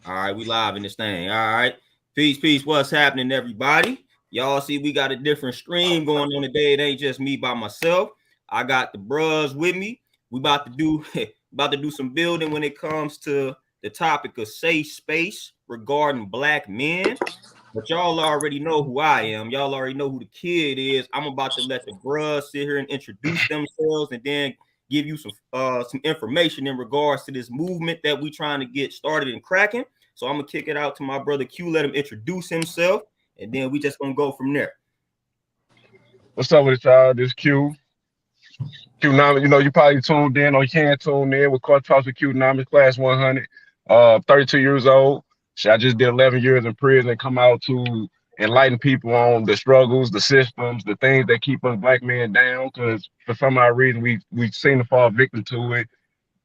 All right, we live in this thing. All right. Peace, peace. What's happening, everybody? Y'all see we got a different stream going on today. It ain't just me by myself. I got the bros with me. We about to do some building when it comes to the topic of safe space regarding black men. But y'all already know who I am. Y'all already know who the kid is. I'm about to let the bros sit here and introduce themselves and then give you some information in regards to this movement that we trying to get started and cracking. So I'm gonna kick it out to my brother Q, let him introduce himself, and then we just gonna go from there. What's up with it, y'all? This Q. Qnomics, you probably tuned in or you can tune in with Court Talks with Qnomics, class 100. 32 years old. Shit, I just did 11 years in prison and come out to enlighten people on the struggles, the systems, the things that keep us black men down. Because for some odd reason, we seem to fall victim to it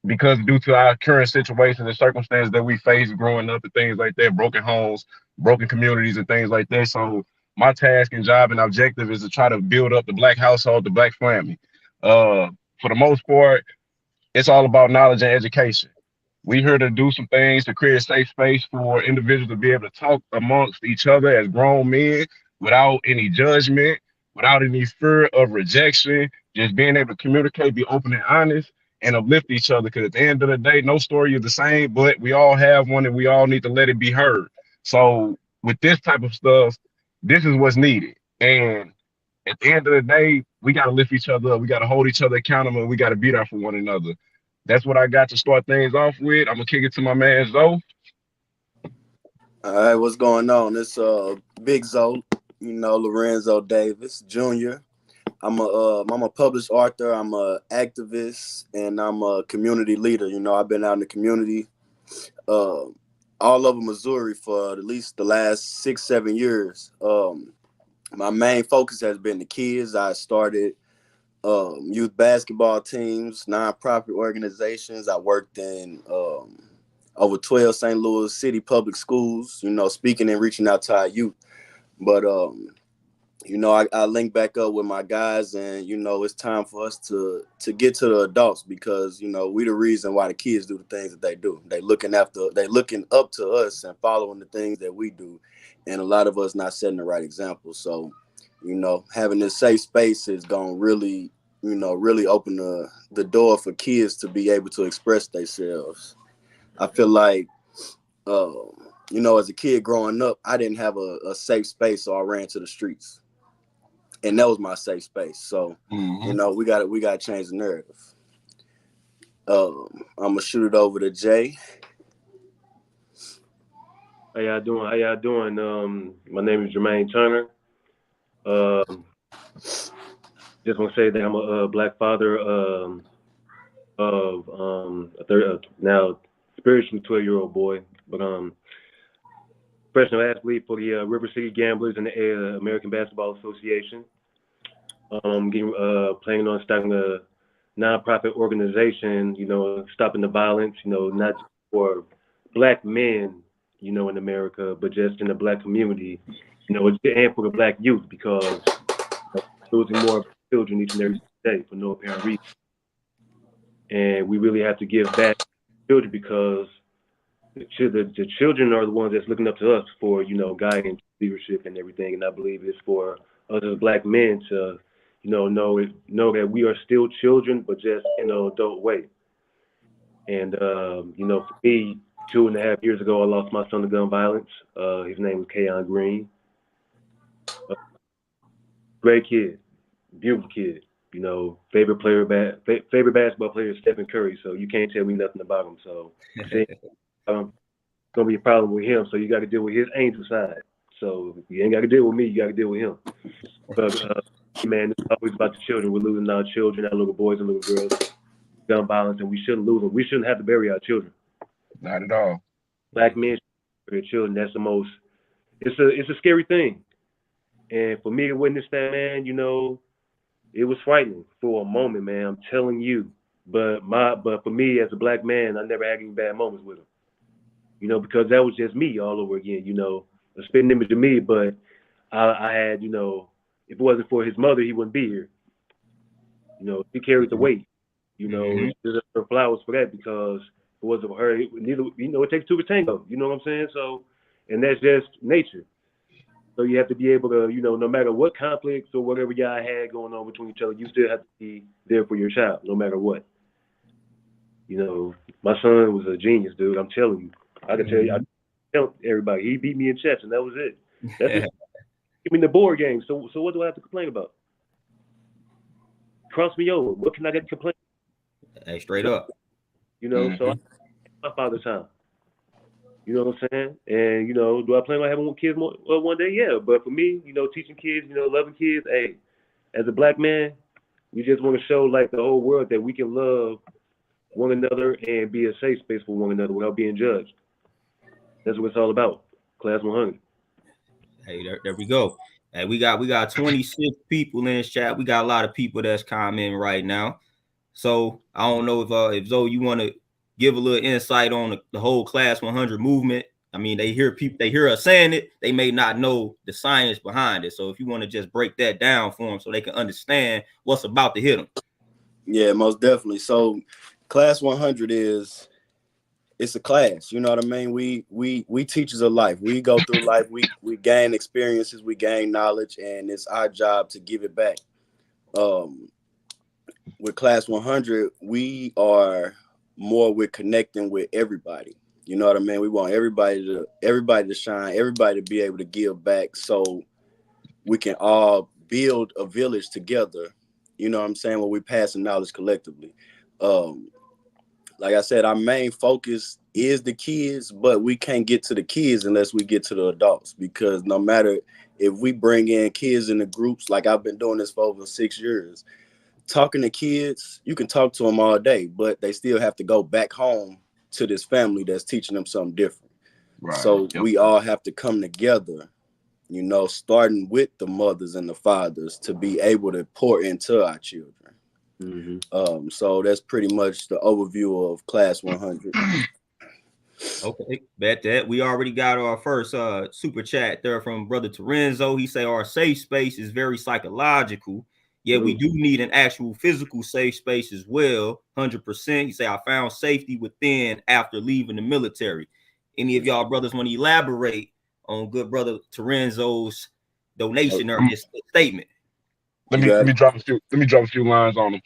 because due to our current situations and circumstances that we face growing up and things like that, broken homes, broken communities and things like that. So my task and job and objective is to try to build up the black household, the black family. Uh, for the most part, it's all about knowledge and education. We here to do some things to create a safe space for individuals to be able to talk amongst each other as grown men without any judgment, without any fear of rejection, just being able to communicate, be open and honest, and uplift each other. Because at the end of the day, no story is the same, but we all have one and we all need to let it be heard. So with this type of stuff, this is what's needed. And at the end of the day, we got to lift each other up. We got to hold each other accountable. We got to be there for one another. That's what I got to start things off with. I'm gonna kick it to my man Zoe. All right, what's going on? It's Big Zoe, Lorenzo Davis Jr. I'm a published author. I'm a activist, and I'm a community leader. I've been out in the community, all over Missouri for at least the last 6-7 years. My main focus has been the kids. I started youth basketball teams, nonprofit organizations. I worked in over 12 St. Louis City public schools, speaking and reaching out to our youth. But, I link back up with my guys and, it's time for us to get to the adults because, we the reason why the kids do the things that they do. They looking up to us and following the things that we do. And a lot of us not setting the right example. So, having this safe space is going to really, really open the door for kids to be able to express themselves. I feel like, as a kid growing up, I didn't have a safe space, so I ran to the streets. And that was my safe space. So, we got to change the narrative. I'm going to shoot it over to Jay. How y'all doing? My name is Jermaine Turner. Just want to say that I'm a black father of now spiritually 12-year-old boy, but professional athlete for the River City Gamblers and the American Basketball Association. Planning on starting a nonprofit organization, stopping the violence, not just for black men, in America, but just in the black community, and for the black youth because losing more children each and every day for no apparent reason. And we really have to give back to children because the children are the ones that's looking up to us for, guidance, leadership, and everything. And I believe it's for us as black men to, know that we are still children, but just in an adult way. And, for me, 2.5 years ago, I lost my son to gun violence. His name was Kayon Green. Great kid, beautiful kid. Favorite basketball player is Stephen Curry. So you can't tell me nothing about him. So it's gonna be a problem with him. So you got to deal with his angel side. So you ain't got to deal with me. You got to deal with him. But man, it's always about the children. We're losing our children, our little boys and little girls, gun violence, and we shouldn't lose them. We shouldn't have to bury our children. Not at all. Black men should bury their children. That's the most. It's a scary thing. And for me to witness that, man, it was frightening for a moment, man. I'm telling you. But for me as a black man, I never had any bad moments with him. Because that was just me all over again. A spitting image of me. But I had, if it wasn't for his mother, he wouldn't be here. He carried the weight. There's flowers for that because boys of her. Neither, it takes two to tango. You know what I'm saying? So, and that's just nature. So you have to be able to, no matter what conflicts or whatever y'all had going on between each other, you still have to be there for your child, no matter what. My son was a genius, dude. I'm telling you. I can tell you. I tell everybody he beat me in chess, and that was it. That's just, give me the board game. So what do I have to complain about? Cross me over. What can I get to complain? Hey, straight up. So my father's time. You know what I'm saying? And do I plan on having kids one day? Yeah. But for me, teaching kids, loving kids. Hey, as a black man, we just want to show like the whole world that we can love one another and be a safe space for one another without being judged. That's what it's all about. Class 100. Hey, there we go. Hey, we got 26 people in this chat. We got a lot of people that's commenting right now. So I don't know if Zoe, you want to give a little insight on the whole Class 100 movement. I mean, they hear us saying it. They may not know the science behind it. So if you want to just break that down for them so they can understand what's about to hit them. Yeah, most definitely. So Class 100 it's a class. You know what I mean? We teachers of life. We go through life. We gain experiences. We gain knowledge, and it's our job to give it back. With Class 100, we are more with connecting with everybody. You know what I mean? We want everybody to shine, everybody to be able to give back, so we can all build a village together. You know what I'm saying? Where we pass the knowledge collectively. Like I said, our main focus is the kids, but we can't get to the kids unless we get to the adults, because no matter if we bring in kids in the groups, like I've been doing this for over 6 years, talking to kids, you can talk to them all day, but they still have to go back home to this family that's teaching them something different. Right. So we all have to come together, starting with the mothers and the fathers to be able to pour into our children. Mm-hmm. So that's pretty much the overview of Class 100. Okay, bet that we already got our first super chat there from Brother Terenzo. He say our safe space is very psychological. Yeah, we do need an actual physical safe space as well, 100%. He say I found safety within after leaving the military. Any of y'all brothers want to elaborate on good brother Terenzo's donation or his statement? Let me drop a few lines on him.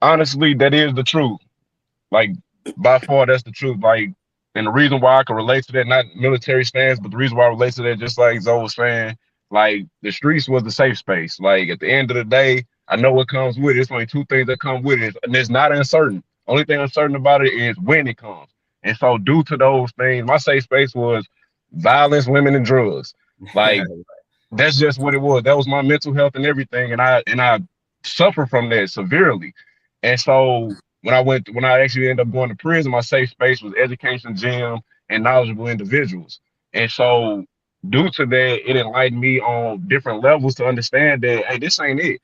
Honestly, that is the truth. Like, by far, that's the truth. Like, and the reason why I can relate to that, not military stance, but the reason why I relate to that, just like Zoe was saying, like, the streets was the safe space. Like, at the end of the day, I know what comes with it. It's only two things that come with it, and it's not uncertain. Only thing uncertain about it is when it comes. And so, due to those things, my safe space was violence, women, and drugs. Like, that's just what it was. That was my mental health and everything, and I suffer from that severely. And so when I actually ended up going to prison, my safe space was education, gym, and knowledgeable individuals. And so due to that, it enlightened me on different levels to understand that, hey, this ain't it.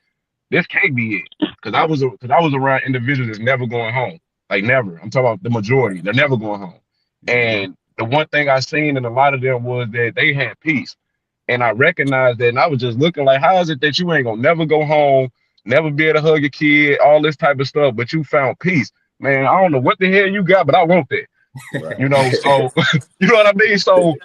This can't be it. Because I was around individuals that's never going home. Like never. I'm talking about the majority. They're never going home. And the one thing I seen in a lot of them was that they had peace. And I recognized that, and I was just looking like, how is it that you ain't gonna never go home, never be able to hug your kid, all this type of stuff, but you found peace? Man, I don't know what the hell you got, but I want that. Right. So you know what I mean? So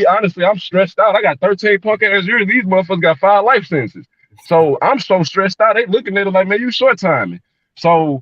honestly, I'm stressed out. I got 13 punk ass years. These motherfuckers got 5 life sentences. So I'm so stressed out. They looking at it like, man, you short timing. So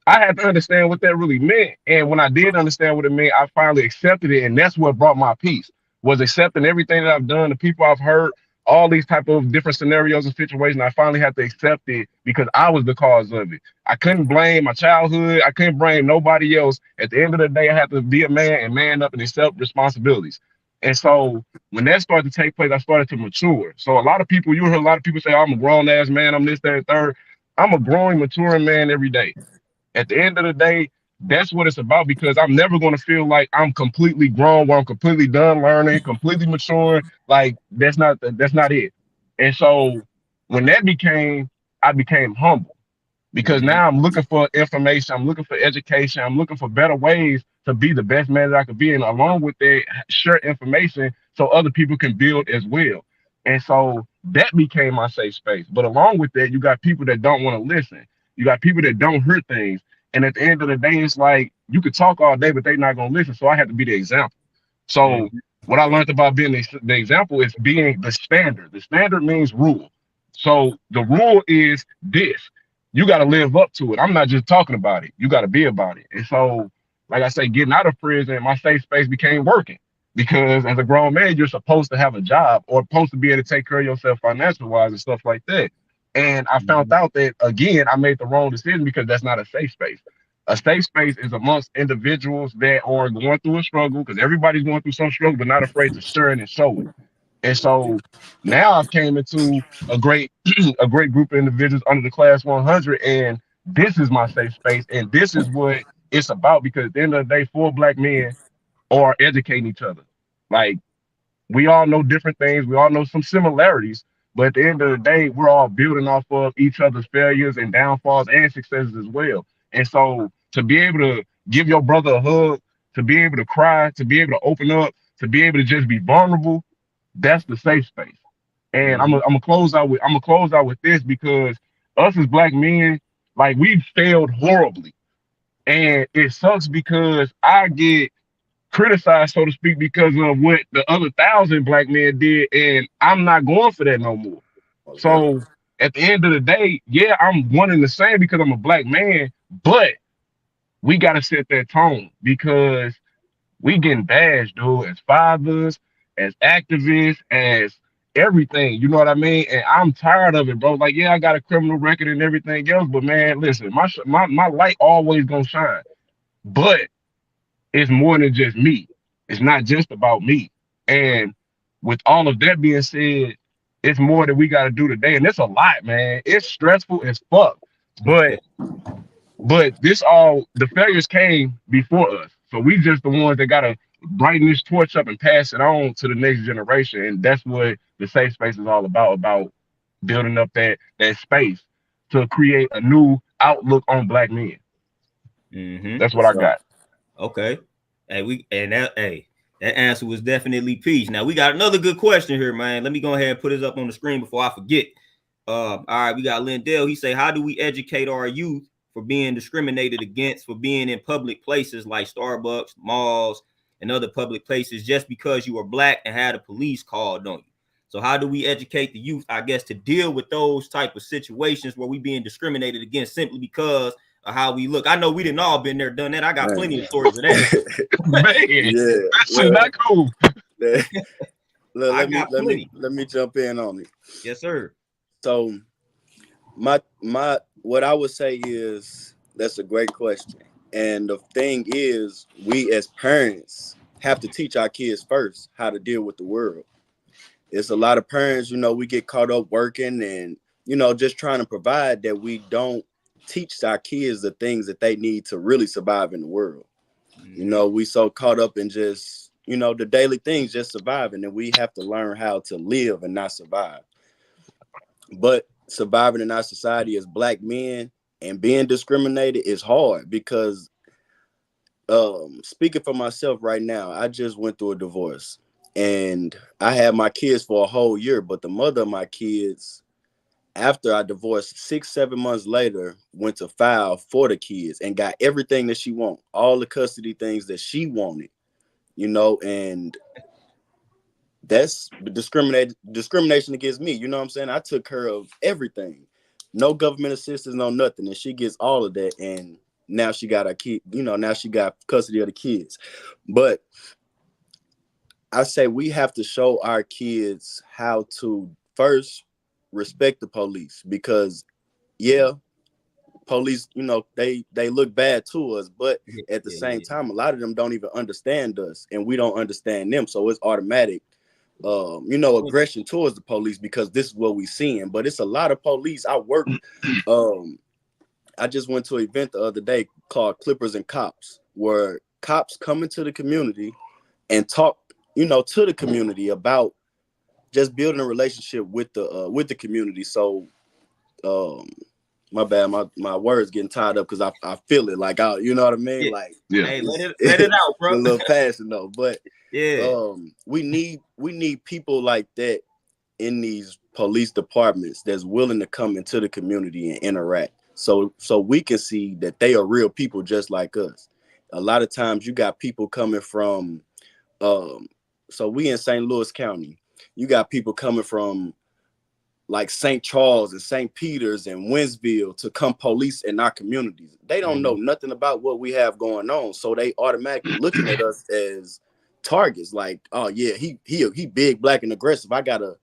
I had to understand what that really meant. And when I did understand what it meant, I finally accepted it. And that's what brought my peace, was accepting everything that I've done, the people I've hurt, all these type of different scenarios and situations. I finally had to accept it because I was the cause of it. I couldn't blame my childhood. I couldn't blame nobody else. At the end of the day, I had to be a man and man up and accept responsibilities. And so when that started to take place, I started to mature. So you hear a lot of people say, I'm a grown ass man, I'm this, that, and third. I'm a growing, maturing man every day. At the end of the day, that's what it's about, because I'm never going to feel like I'm completely grown, where I'm completely done learning, completely maturing. Like that's not it. And so when I became humble, because now I'm looking for information, I'm looking for education, I'm looking for better ways to be the best man that I could be, and along with that, share information so other people can build as well. And so that became my safe space. But along with that, you got people that don't want to listen. You got people that don't hear things. And at the end of the day, it's like you could talk all day, but they're not gonna listen. So I have to be the example. So what I learned about being the example is being the standard. The standard means rule. So the rule is this. You got to live up to it. I'm not just talking about it. You got to be about it. And so, like I say, getting out of prison, my safe space became working. Because as a grown man, you're supposed to have a job or supposed to be able to take care of yourself financial wise and stuff like that. And I found out that again, I made the wrong decision because that's not a safe space. A safe space is amongst individuals that are going through a struggle because everybody's going through some struggle, but not afraid to share it and show it. And so now I've came into a great a great group of individuals under the class 100, and this is my safe space, and this is what it's about. Because at the end of the day, 4 Black men are educating each other. Like we all know different things, we all know some similarities, but at the end of the day, we're all building off of each other's failures and downfalls and successes as well. And so to be able to give your brother a hug, to be able to cry, to be able to open up, to be able to just be vulnerable, that's the safe space. And I'm gonna close out with this because us as Black men, like we've failed horribly. And it sucks because I get criticized, so to speak, because of what the other 1,000 Black men did, and I'm not going for that no more. So at the end of the day, yeah, I'm one and the same because I'm a Black man, but we gotta set that tone because we getting bashed, dude, as fathers, as activists, as everything. You know what I mean? And I'm tired of it, bro. Like, yeah, I got a criminal record and everything else, but man, listen, my light always gonna shine. But it's more than just me. It's not just about me. And with all of that being said, it's more that we got to do today, and it's a lot, man. It's stressful as fuck, but this all the failures came before us, so we just the ones that gotta brighten this torch up and pass it on to the next generation, and that's what the safe space is all about building up that space to create a new outlook on Black men. That's what I got. Okay. That answer was definitely peace. Now we got another good question here, man. Let me go ahead and put it up on the screen before I forget. All right, we got Lindell. He say, how do we educate our youth for being discriminated against for being in public places like Starbucks, malls, and other public places just because you are Black and had a police called on you? So how do we educate the youth, I guess, to deal with those type of situations where we being discriminated against simply because of how we look? I know we didn't all been there, done that. I got plenty of stories of that. Man, that's not cool. Let me jump in on it. Yes, sir. So my what I would say is that's a great question. And the thing is, we as parents have to teach our kids first how to deal with the world. It's a lot of parents, we get caught up working and, just trying to provide that we don't teach our kids the things that they need to really survive in the world. We so caught up in just, the daily things, just surviving, and we have to learn how to live and not survive. But surviving in our society as Black men and being discriminated is hard because speaking for myself right now, I just went through a divorce and I had my kids for a whole year, but the mother of my kids, after I divorced, 6-7 months later, went to file for the kids and got everything that she wanted, all the custody things that she wanted, and that's discrimination against me. You know what I'm saying? I took care of everything, no government assistance, no nothing, and she gets all of that. And now she got a kid, now she got custody of the kids. But I say we have to show our kids how to first respect the police because, yeah, police, they look bad to us, but at the same time, a lot of them don't even understand us and we don't understand them. So it's automatic, aggression towards the police because this is what we're seeing. But it's a lot of police. I just went to an event the other day called Clippers and Cops, where cops come into the community and talk, to the community about just building a relationship with the community. So, my bad, my words getting tied up because I feel it, like you know what I mean, like hey, let it out, bro. A little passion though, but yeah, we need people like that in these police departments that's willing to come into the community and interact. so we can see that they are real people just like us. A lot of times you got people coming from so we in St. Louis County. You got people coming from like St. Charles and St. Peter's and Winsville to come police in our communities. They don't know nothing about what we have going on, so they automatically looking at us as targets. Like, oh yeah, he big, black, and aggressive. I gotta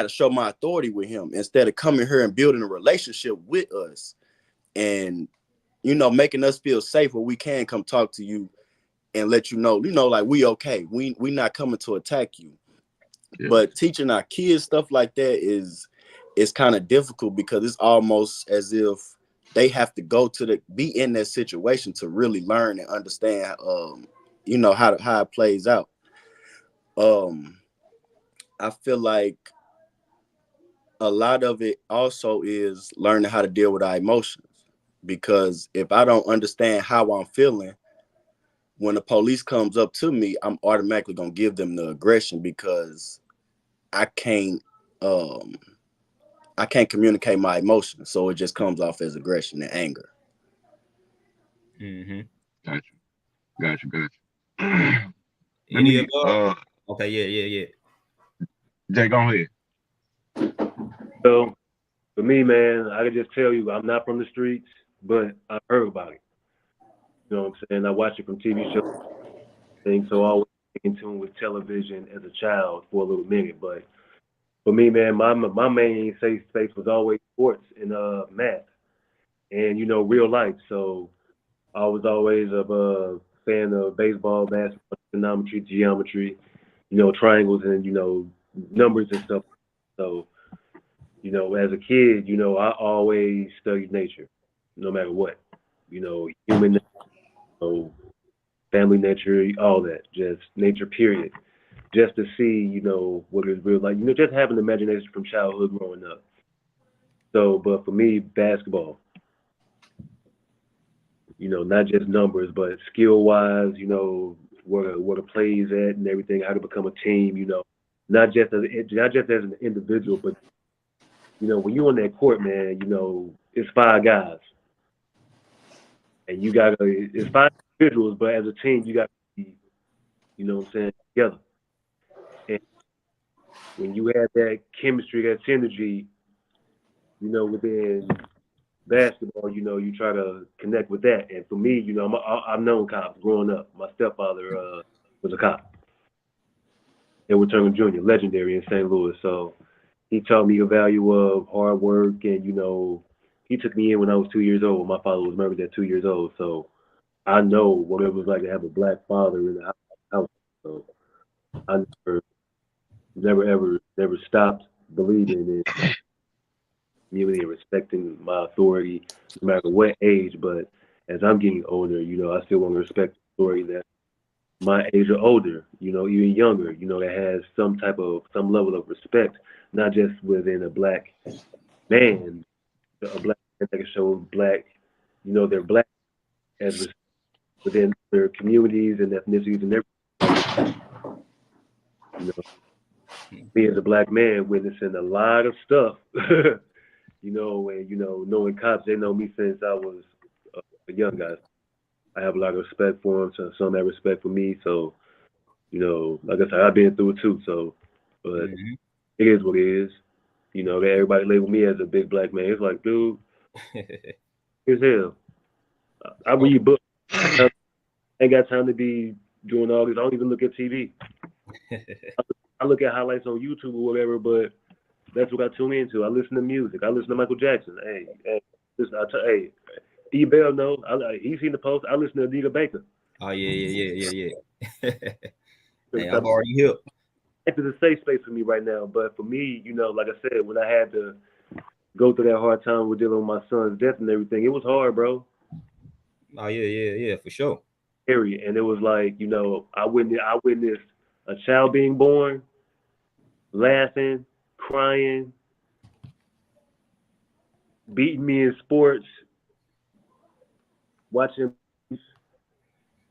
show my authority with him instead of coming here and building a relationship with us, and making us feel safe where we can come talk to you and let you know, like we okay. We not coming to attack you. Yeah. But teaching our kids stuff like that is kind of difficult because it's almost as if they have to be in that situation to really learn and understand how it plays out. I feel like a lot of it also is learning how to deal with our emotions, because if I don't understand how I'm feeling when the police comes up to me, I'm automatically gonna give them the aggression because I can't communicate my emotions, so it just comes off as aggression and anger. Gotcha. Any of okay, yeah. Jay, go ahead. So for me, man, I can just tell you, I'm not from the streets, but I've heard about it. You know what I'm saying? I watched it from TV shows, so I was in tune with television as a child for a little minute. But for me, man, my main safe space was always sports and math and real life. So I was always a fan of baseball, basketball, trigonometry, geometry, triangles and numbers and stuff. So as a kid, I always studied nature, no matter what, human nature, family nature, all that, just nature, period. Just to see, what it's real like, just having imagination from childhood growing up. So, but for me, basketball, not just numbers, but skill-wise, where the plays at and everything, how to become a team, not just as an individual, but when you're on that court, man, it's 5 guys, and it's 5 individuals, but as a team, you got to be, what I'm saying, together. And when you have that chemistry, that synergy, within basketball, you try to connect with that. And for me, I've known cops growing up. My stepfather was a cop, Edward Turner Jr., legendary in St. Louis. So he taught me the value of hard work, and he took me in when I was 2 years old. My father was murdered at 2 years old, so I know what it was like to have a black father in the house. So I never stopped believing in community and respecting my authority, no matter what age. But as I'm getting older, I still want to respect the authority that my age or older, even younger, that has some level of respect, not just within a black man, a black man that can show black, they're black as within their communities and ethnicities and everything. Me as a black man witnessing a lot of stuff, and knowing cops, they know me since I was a young guy. I have a lot of respect for them, so some have respect for me. So, like I said, I've been through it too. So, but it is what it is. That everybody label me as a big black man. It's like, dude, here's hell. I read books. I ain't got time to be doing all this. I don't even look at TV. I look at highlights on YouTube or whatever, but that's what I tune into. I listen to music. I listen to Michael Jackson. Hey, listen, E. Bell, no, he's seen the post. I listen to Anita Baker. Oh yeah. Hey, I'm already hip. It's a safe space for me right now, but for me, like I said, when I had to go through that hard time with dealing with my son's death and everything, it was hard, bro. Oh yeah, for sure. Scary, and it was like, I witnessed a child being born, laughing, crying, beating me in sports, watching,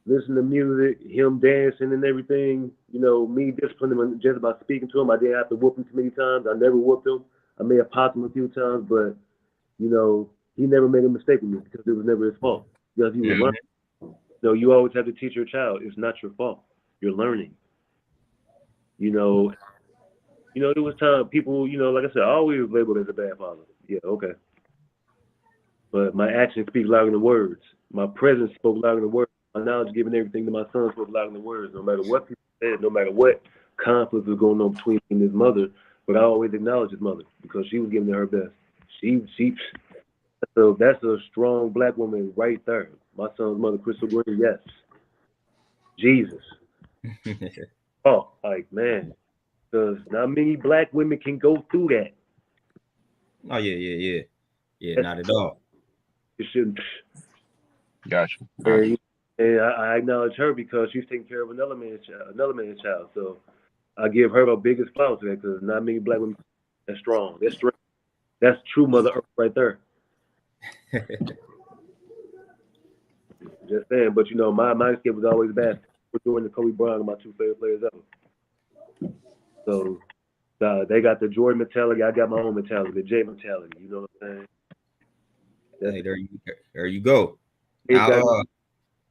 listening to music, him dancing and everything. Me disciplining him just by speaking to him. I didn't have to whoop him too many times. I never whooped him. I may have popped him a few times, but he never made a mistake with me because it was never his fault. Because he was learning. So you always have to teach your child it's not your fault. You're learning. You know, there was time people, like I said, I always was labeled as a bad father. Yeah, okay. But my actions speak louder than words. My presence spoke louder than words. My knowledge giving everything to my son spoke louder than words. No matter what people said, no matter what conflict was going on between him and his mother, but I always acknowledged his mother because she was giving her best. So that's a strong black woman right there. My son's mother, Crystal Green, yes. Jesus. Oh, like, man. Because not many black women can go through that. Oh, yeah, not at all. It shouldn't. Gotcha. And I acknowledge her because she's taking care of another man's child. So I give her the biggest flowers to that because not many black women are strong. That's strength. That's true Mother Earth right there. Just saying. But, my mindset was always bad. Jordan and Kobe Bryant are my two favorite players ever. So they got the Jordan mentality. I got my own mentality, the J mentality. You know what I'm saying? Hey, there you go. Now,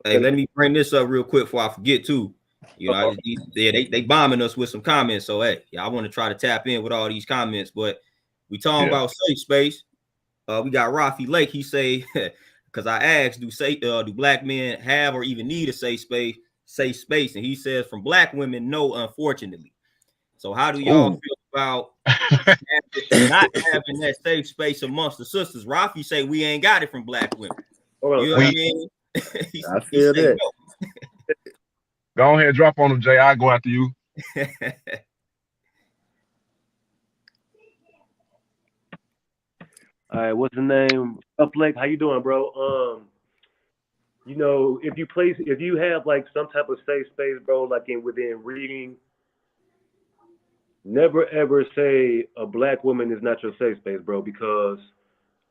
hey, let me bring this up real quick before I forget too. They bombing us with some comments. So hey, I want to try to tap in with all these comments, but we talking about safe space. We got Rafi Lake. He say, because I asked, do black men have or even need a safe space? And he says, from black women, no, unfortunately. So how do y'all feel about not having that safe space amongst the sisters? Rafi say we ain't got it from black women. You know what I mean? I feel that. No. Go ahead, drop on them, Jay. I'll go after you. All right, what's the name? Lake, how you doing, bro? If you have like some type of safe space, bro, like within reading, never ever say a black woman is not your safe space, bro, because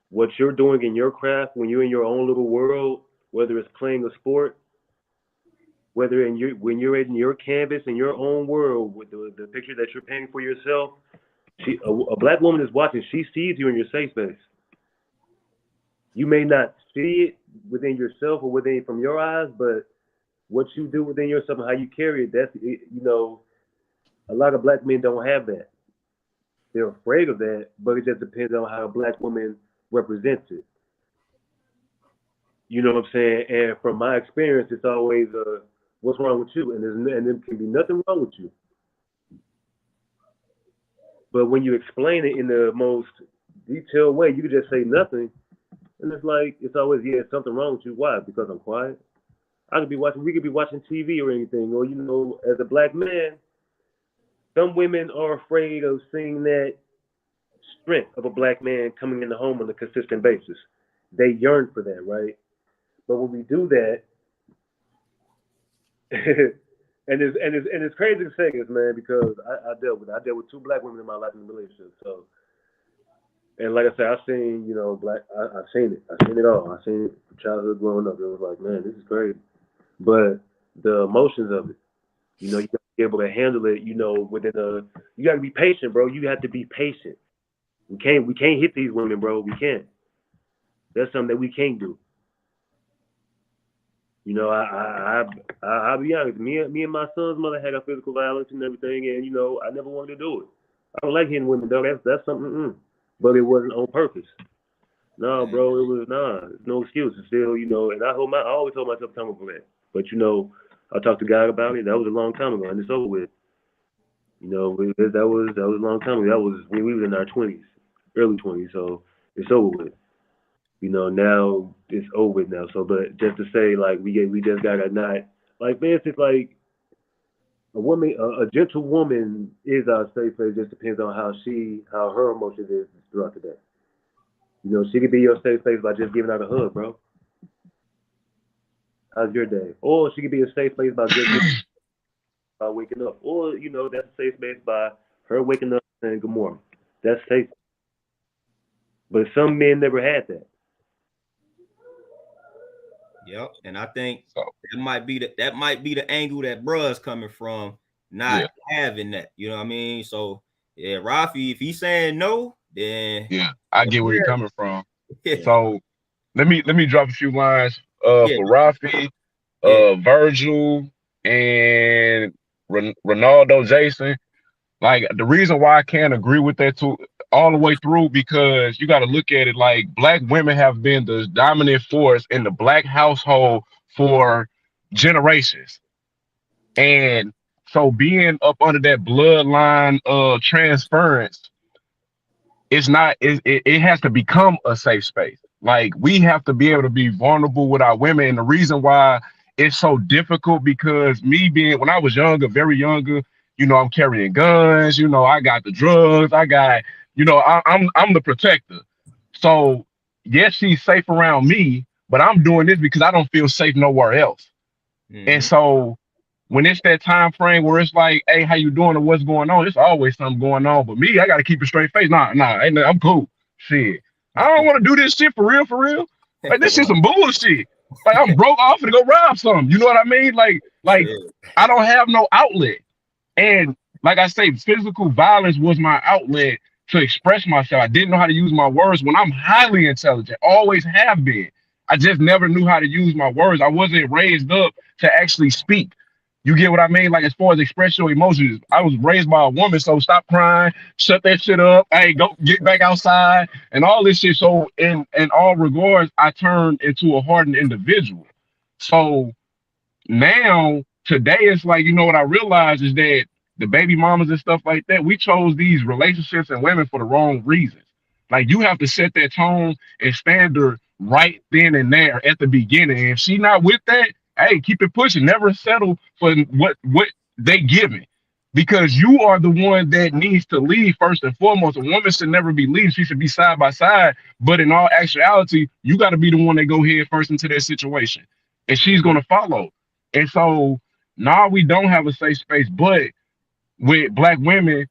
what you're doing in your craft, when you're in your own little world, whether it's playing a sport, when you're in your canvas in your own world with the picture that you're painting for yourself, a black woman is watching. She sees you in your safe space. You may not see it within yourself or from your eyes, but what you do within yourself and how you carry it, that's it, a lot of black men don't have that. They're afraid of that, but it just depends on how a black woman represents it. You know what I'm saying? And from my experience, it's always what's wrong with you? And there can be nothing wrong with you. But when you explain it in the most detailed way, you can just say nothing. And it's like, it's always, something wrong with you. Why? Because I'm quiet. We could be watching TV or anything. Or, as a black man, some women are afraid of seeing that strength of a black man coming in the home on a consistent basis. They yearn for that, right? But when we do that, and it's crazy to say this, man, because I dealt with two black women in my life in the relationship. So, and like I said, I've seen, I've seen it. I've seen it all. I've seen it from childhood growing up. It was like, man, this is crazy. But the emotions of it, you got to be able to handle it, you got to be patient, bro. You have to be patient. We can't hit these women, bro. We can't. That's something that we can't do. I'll be honest. Me and my son's mother had a physical violence and everything, and I never wanted to do it. I don't like hitting women, though. That's something. But it wasn't on purpose. No, bro, it was it's no excuse. It's still, and I always hold myself accountable for that. But I talked to God about it. That was a long time ago, and it's over with. That was a long time ago. That was when we were in our 20s, early 20s. So it's over with. Now it's over with now. So, but just to say, like, we just gotta not, like, for instance, like, a gentle woman is our safe place. Just depends on how her emotions is throughout the day. She could be your safe place by just giving out a hug, bro. How's your day? Or she could be a safe place by just by waking up. Or, that's a safe place by her waking up and saying good morning. That's safe. But some men never had that. Yep, and I think that might be the angle that bruh's coming from, not having that. You know what I mean? So Rafi, if he's saying no, then I get where you're coming from. So let me drop a few lines Yeah, for Rafi, yeah. Virgil, and Ronaldo, Jason. Like the reason why I can't agree with that too all the way through, because you got to look at it like black women have been the dominant force in the black household for generations. And so being up under that bloodline transference, it's not it has to become a safe space. Like we have to be able to be vulnerable with our women. And the reason why it's so difficult, because me being when I was younger, very younger, I'm carrying guns, I got the drugs, I got, I'm the protector. So yes, she's safe around me, but I'm doing this because I don't feel safe nowhere else. And Mm-hmm. so when it's that time frame where it's like, hey, how you doing or what's going on? It's always something going on. But me, I gotta keep a straight face. Nah, I'm cool. Shit. I don't want to do this shit for real, for real. Like this shit Right. some bullshit. Like I'm broke off to go rob something. You know what I mean? Like Yeah. I don't have no outlet. And like I say, physical violence was my outlet to express myself. I didn't know how to use my words when I'm highly intelligent, always have been. I just never knew how to use my words. I wasn't raised up to actually speak. You get what I mean? Like as far as express your emotions, I was raised by a woman, so stop crying, shut that shit up, hey, go get back outside, and all this shit. So in all regards, I turned into a hardened individual. So now today it's like, what I realize is that the baby mamas and stuff like that, we chose these relationships and women for the wrong reasons. Like you have to set that tone and standard right then and there at the beginning. And if she not with that, hey, keep it pushing. Never settle for what they giving. Because you are the one that needs to lead first and foremost. A woman should never be lead. She should be side by side. But in all actuality, you got to be the one that go head first into that situation. And she's Mm-hmm. gonna follow. And so now we don't have a safe space, but with black women,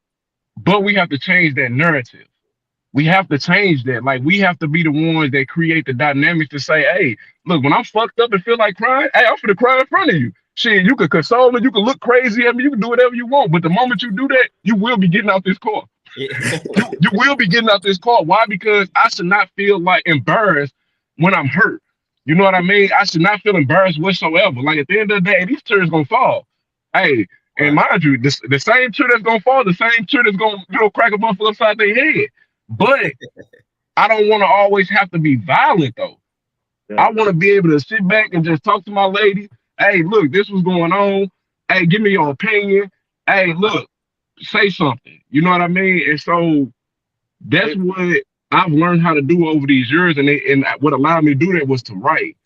but we have to change that narrative. We have to change that. Like we have to be the ones that create the dynamics to say, hey, look, when I'm fucked up and feel like crying, hey, I'm finna cry in front of you. Shit, you can console me, you can look crazy at me, you can do whatever you want. But the moment you do that, you will be getting out this car. Yeah. You will be getting out this car. Why? Because I should not feel like embarrassed when I'm hurt. You know what I mean? I should not feel embarrassed whatsoever. Like at the end of the day, these tears gonna fall. Hey, and Right. mind you, the same tear that's gonna fall, the same tear that's gonna crack a motherfucker upside their head. But I don't want to always have to be violent though. I Yeah. want to be able to sit back and just talk to my lady. Hey, look, this was going on. Hey, give me your opinion. Hey, look, say something. You know what I mean? And so that's what I've learned how to do over these years, and what allowed me to do that was to write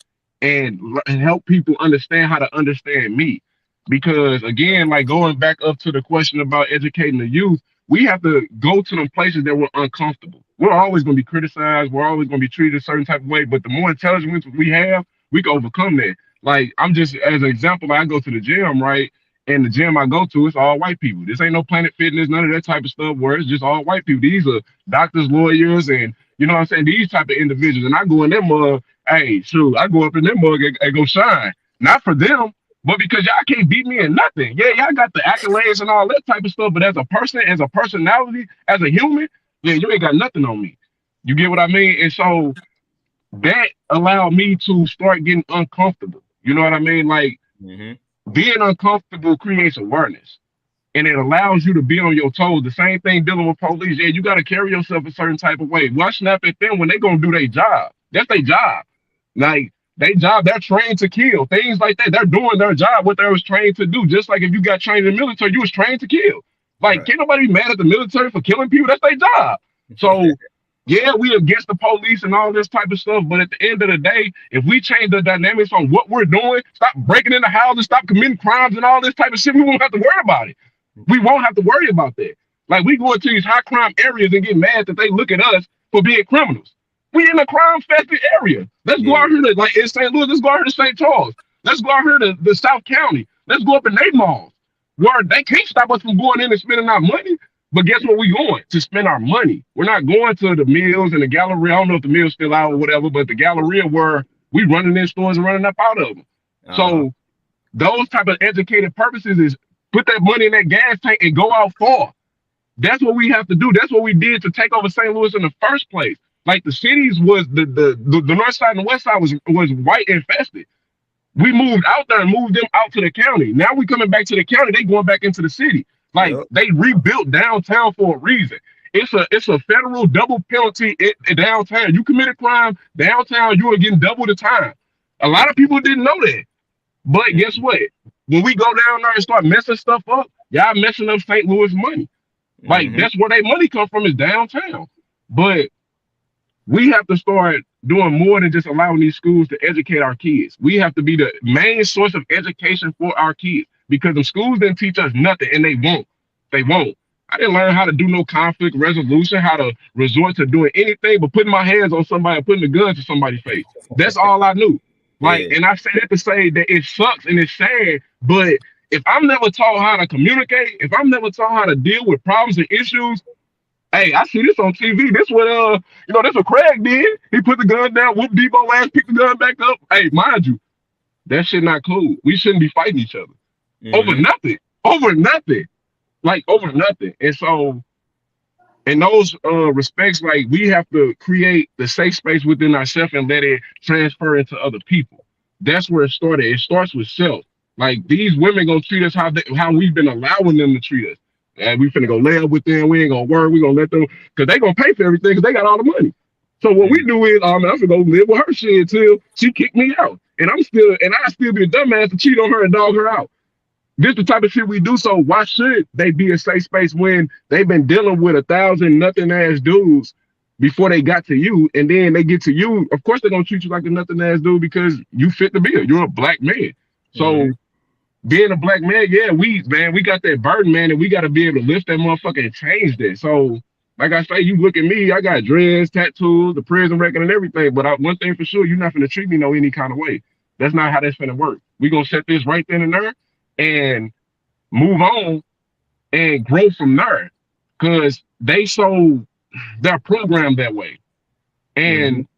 and help people understand how to understand me. Because again, like going back up to the question about educating the youth, we have to go to them places that we're uncomfortable. We're always going to be criticized. We're always going to be treated a certain type of way. But the more intelligence we have, we can overcome that. Like I'm just as an example, like I go to the gym, right? And the gym I go to, it's all white people. This ain't no Planet Fitness, none of that type of stuff where it's just all white people. These are doctors, lawyers, and you know what I'm saying? These type of individuals. And I go in them mug, hey, shoot, I go up in them mug and go shine. Not for them, but because y'all can't beat me in nothing. Yeah, y'all got the accolades and all that type of stuff, but as a person, as a personality, as a human, yeah, you ain't got nothing on me. You get what I mean? And so that allowed me to start getting uncomfortable. You know what I mean? Like Mm-hmm. being uncomfortable creates awareness and it allows you to be on your toes. The same thing dealing with police. Yeah, you got to carry yourself a certain type of way. Why snap at them when they gonna do their job? That's their job. Like they job, they're trained to kill. Things like that. They're doing their job, what they was trained to do. Just like if you got trained in the military, you was trained to kill. Like, Right. can't nobody be mad at the military for killing people. That's their job. So yeah, we against the police and all this type of stuff, but at the end of the day, if we change the dynamics on what we're doing, stop breaking into houses, stop committing crimes and all this type of shit, we won't have to worry about it. We won't have to worry about that. Like we go into these high crime areas and get mad that they look at us for being criminals. We in a crime infested area. Let's go Yeah. out here to like in St. Louis, let's go out here to St. Charles. Let's go out here to the South County. Let's go up in their malls where they can't stop us from going in and spending our money. But guess what we going? To spend our money. We're not going to the mills and the gallery. I don't know if the mill's still out or whatever, but the galleria where we running in stores and running up out of them. Uh-huh. So those type of educated purposes is put that money in that gas tank and go out far. That's what we have to do. That's what we did to take over St. Louis in the first place. Like the cities was the north side and the west side was white infested. We moved out there and moved them out to the county. Now we coming back to the county. They going back into the city. Like Yep. they rebuilt downtown for a reason. It's a federal double penalty in downtown. You commit a crime downtown, you are getting double the time. A lot of people didn't know that. But guess what? When we go down there and start messing stuff up, y'all messing up St. Louis money. Like that's where their money come from is downtown. But we have to start doing more than just allowing these schools to educate our kids. We have to be the main source of education for our kids because the schools didn't teach us nothing and they won't. They won't. I didn't learn how to do no conflict resolution, how to resort to doing anything but putting my hands on somebody and putting a gun to somebody's face. That's all I knew. Like, Yeah. and I say that to say that it sucks and it's sad, but if I'm never taught how to communicate, if I'm never taught how to deal with problems and issues, hey, I see this on TV. This what this what Craig did. He put the gun down, whooped Debo ass, picked the gun back up. Hey, mind you, that shit not cool. We shouldn't be fighting each other over nothing. Over nothing. Like over nothing. And so in those respects, like we have to create the safe space within ourselves and let it transfer into other people. That's where it started. It starts with self. Like these women gonna treat us how we've been allowing them to treat us. And we finna go lay up with them. We ain't gonna work. We gonna let them because they gonna pay for everything because they got all the money. So what we do is, I'm gonna go live with her shit until she kick me out, and I still be a dumbass to cheat on her and dog her out. This the type of shit we do. So why should they be a safe space when they've been dealing with 1,000 nothing ass dudes before they got to you, and then they get to you? Of course they're gonna treat you like a nothing ass dude because you fit the bill. You're a black man. So being a black man, yeah, we got that burden, man, and we got to be able to lift that motherfucker and change that. So, like I say, you look at me, I got dreads, tattoos, the prison record, and everything. But one thing for sure, you're not gonna treat me no any kind of way. That's not how that's gonna work. We're gonna set this right then and there and move on and grow from there. Cause they're programmed that way. And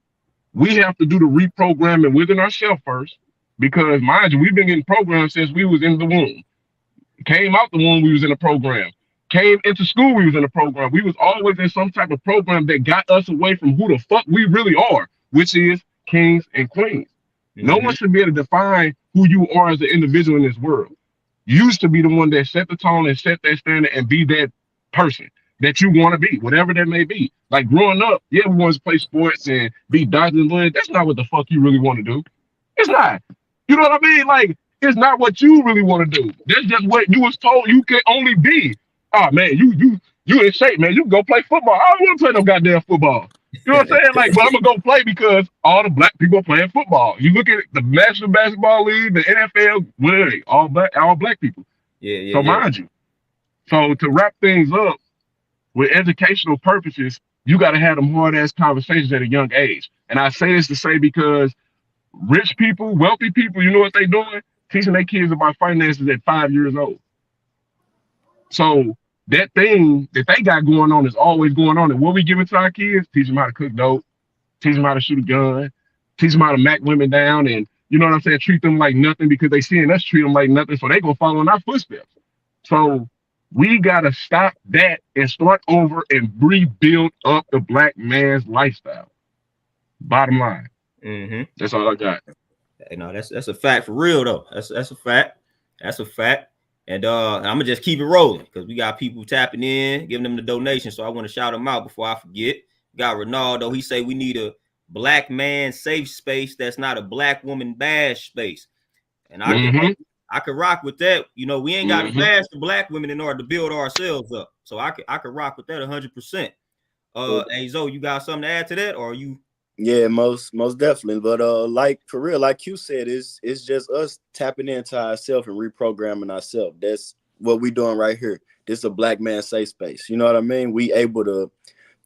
we have to do the reprogramming within ourselves first. Because mind you, we've been getting programmed since we was in the womb. Came out the womb, we was in a program. Came into school, we was in a program. We was always in some type of program that got us away from who the fuck we really are, which is kings and queens. No one should be able to define who you are as an individual in this world. You used to be the one that set the tone and set that standard and be that person that you want to be, whatever that may be. Like growing up, yeah, we wanted to play sports and be doctors and lawyers. That's not what the fuck you really want to do. It's not. You know what I mean? Like, it's not what you really want to do. That's just what you was told you can only be. Oh man, you in shape, man. You can go play football. I don't want to play no goddamn football. You know what I'm saying? Like, but I'm gonna go play because all the black people are playing football. You look at the National Basketball League, the NFL, where they all black people. So mind you. So to wrap things up with educational purposes, you got to have them hard ass conversations at a young age. And I say this to say because rich people, wealthy people, you know what they doing? Teaching their kids about finances at 5 years old. So that thing that they got going on is always going on. And what we give it to our kids, teach them how to cook dope, teach them how to shoot a gun, teach them how to mac women down, and you know what I'm saying, treat them like nothing because they seeing us treat them like nothing, so they gonna follow in our footsteps. So we gotta stop that and start over and rebuild up the black man's lifestyle. Bottom line. That's all I got. You know, that's a fact for real though. That's a fact. That's a fact. And I'm gonna just keep it rolling because we got people tapping in, giving them the donation. So I want to shout them out before I forget. We got Ronaldo. He say we need a black man safe space that's not a black woman bash space. And I could rock with that. You know, we ain't got to bash the black women in order to build ourselves up. So I could rock with that 100%. Hey Zoe, you got something to add to that, or are you? Yeah, most definitely. But like for real, like you said, it's just us tapping into ourselves and reprogramming ourselves. That's what we doing right here. This is a black man safe space. You know what I mean? We able to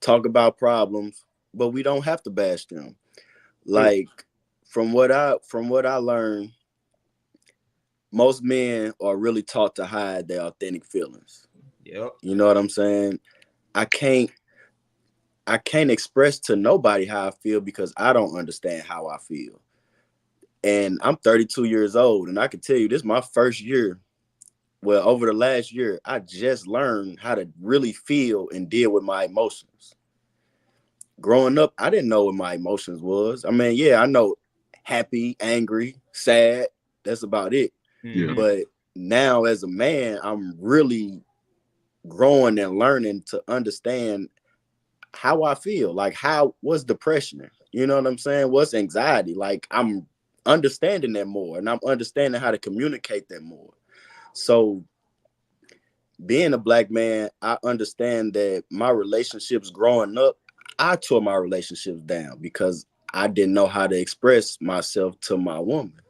talk about problems, but we don't have to bash them. Like from what I learned, most men are really taught to hide their authentic feelings. Yep. You know what I'm saying? I can't express to nobody how I feel because I don't understand how I feel. And I'm 32 years old, and I can tell you this is my first year. Well, over the last year, I just learned how to really feel and deal with my emotions. growing up, I didn't know what my emotions was. I mean, yeah, I know happy, angry, sad. That's about it. Yeah. But now as a man, I'm really growing and learning to understand how I feel. Like what's depression? You know what I'm saying? What's anxiety? Like I'm understanding that more, and I'm understanding how to communicate that more. So being a black man, I understand that my relationships growing up, I tore my relationships down because I didn't know how to express myself to my woman.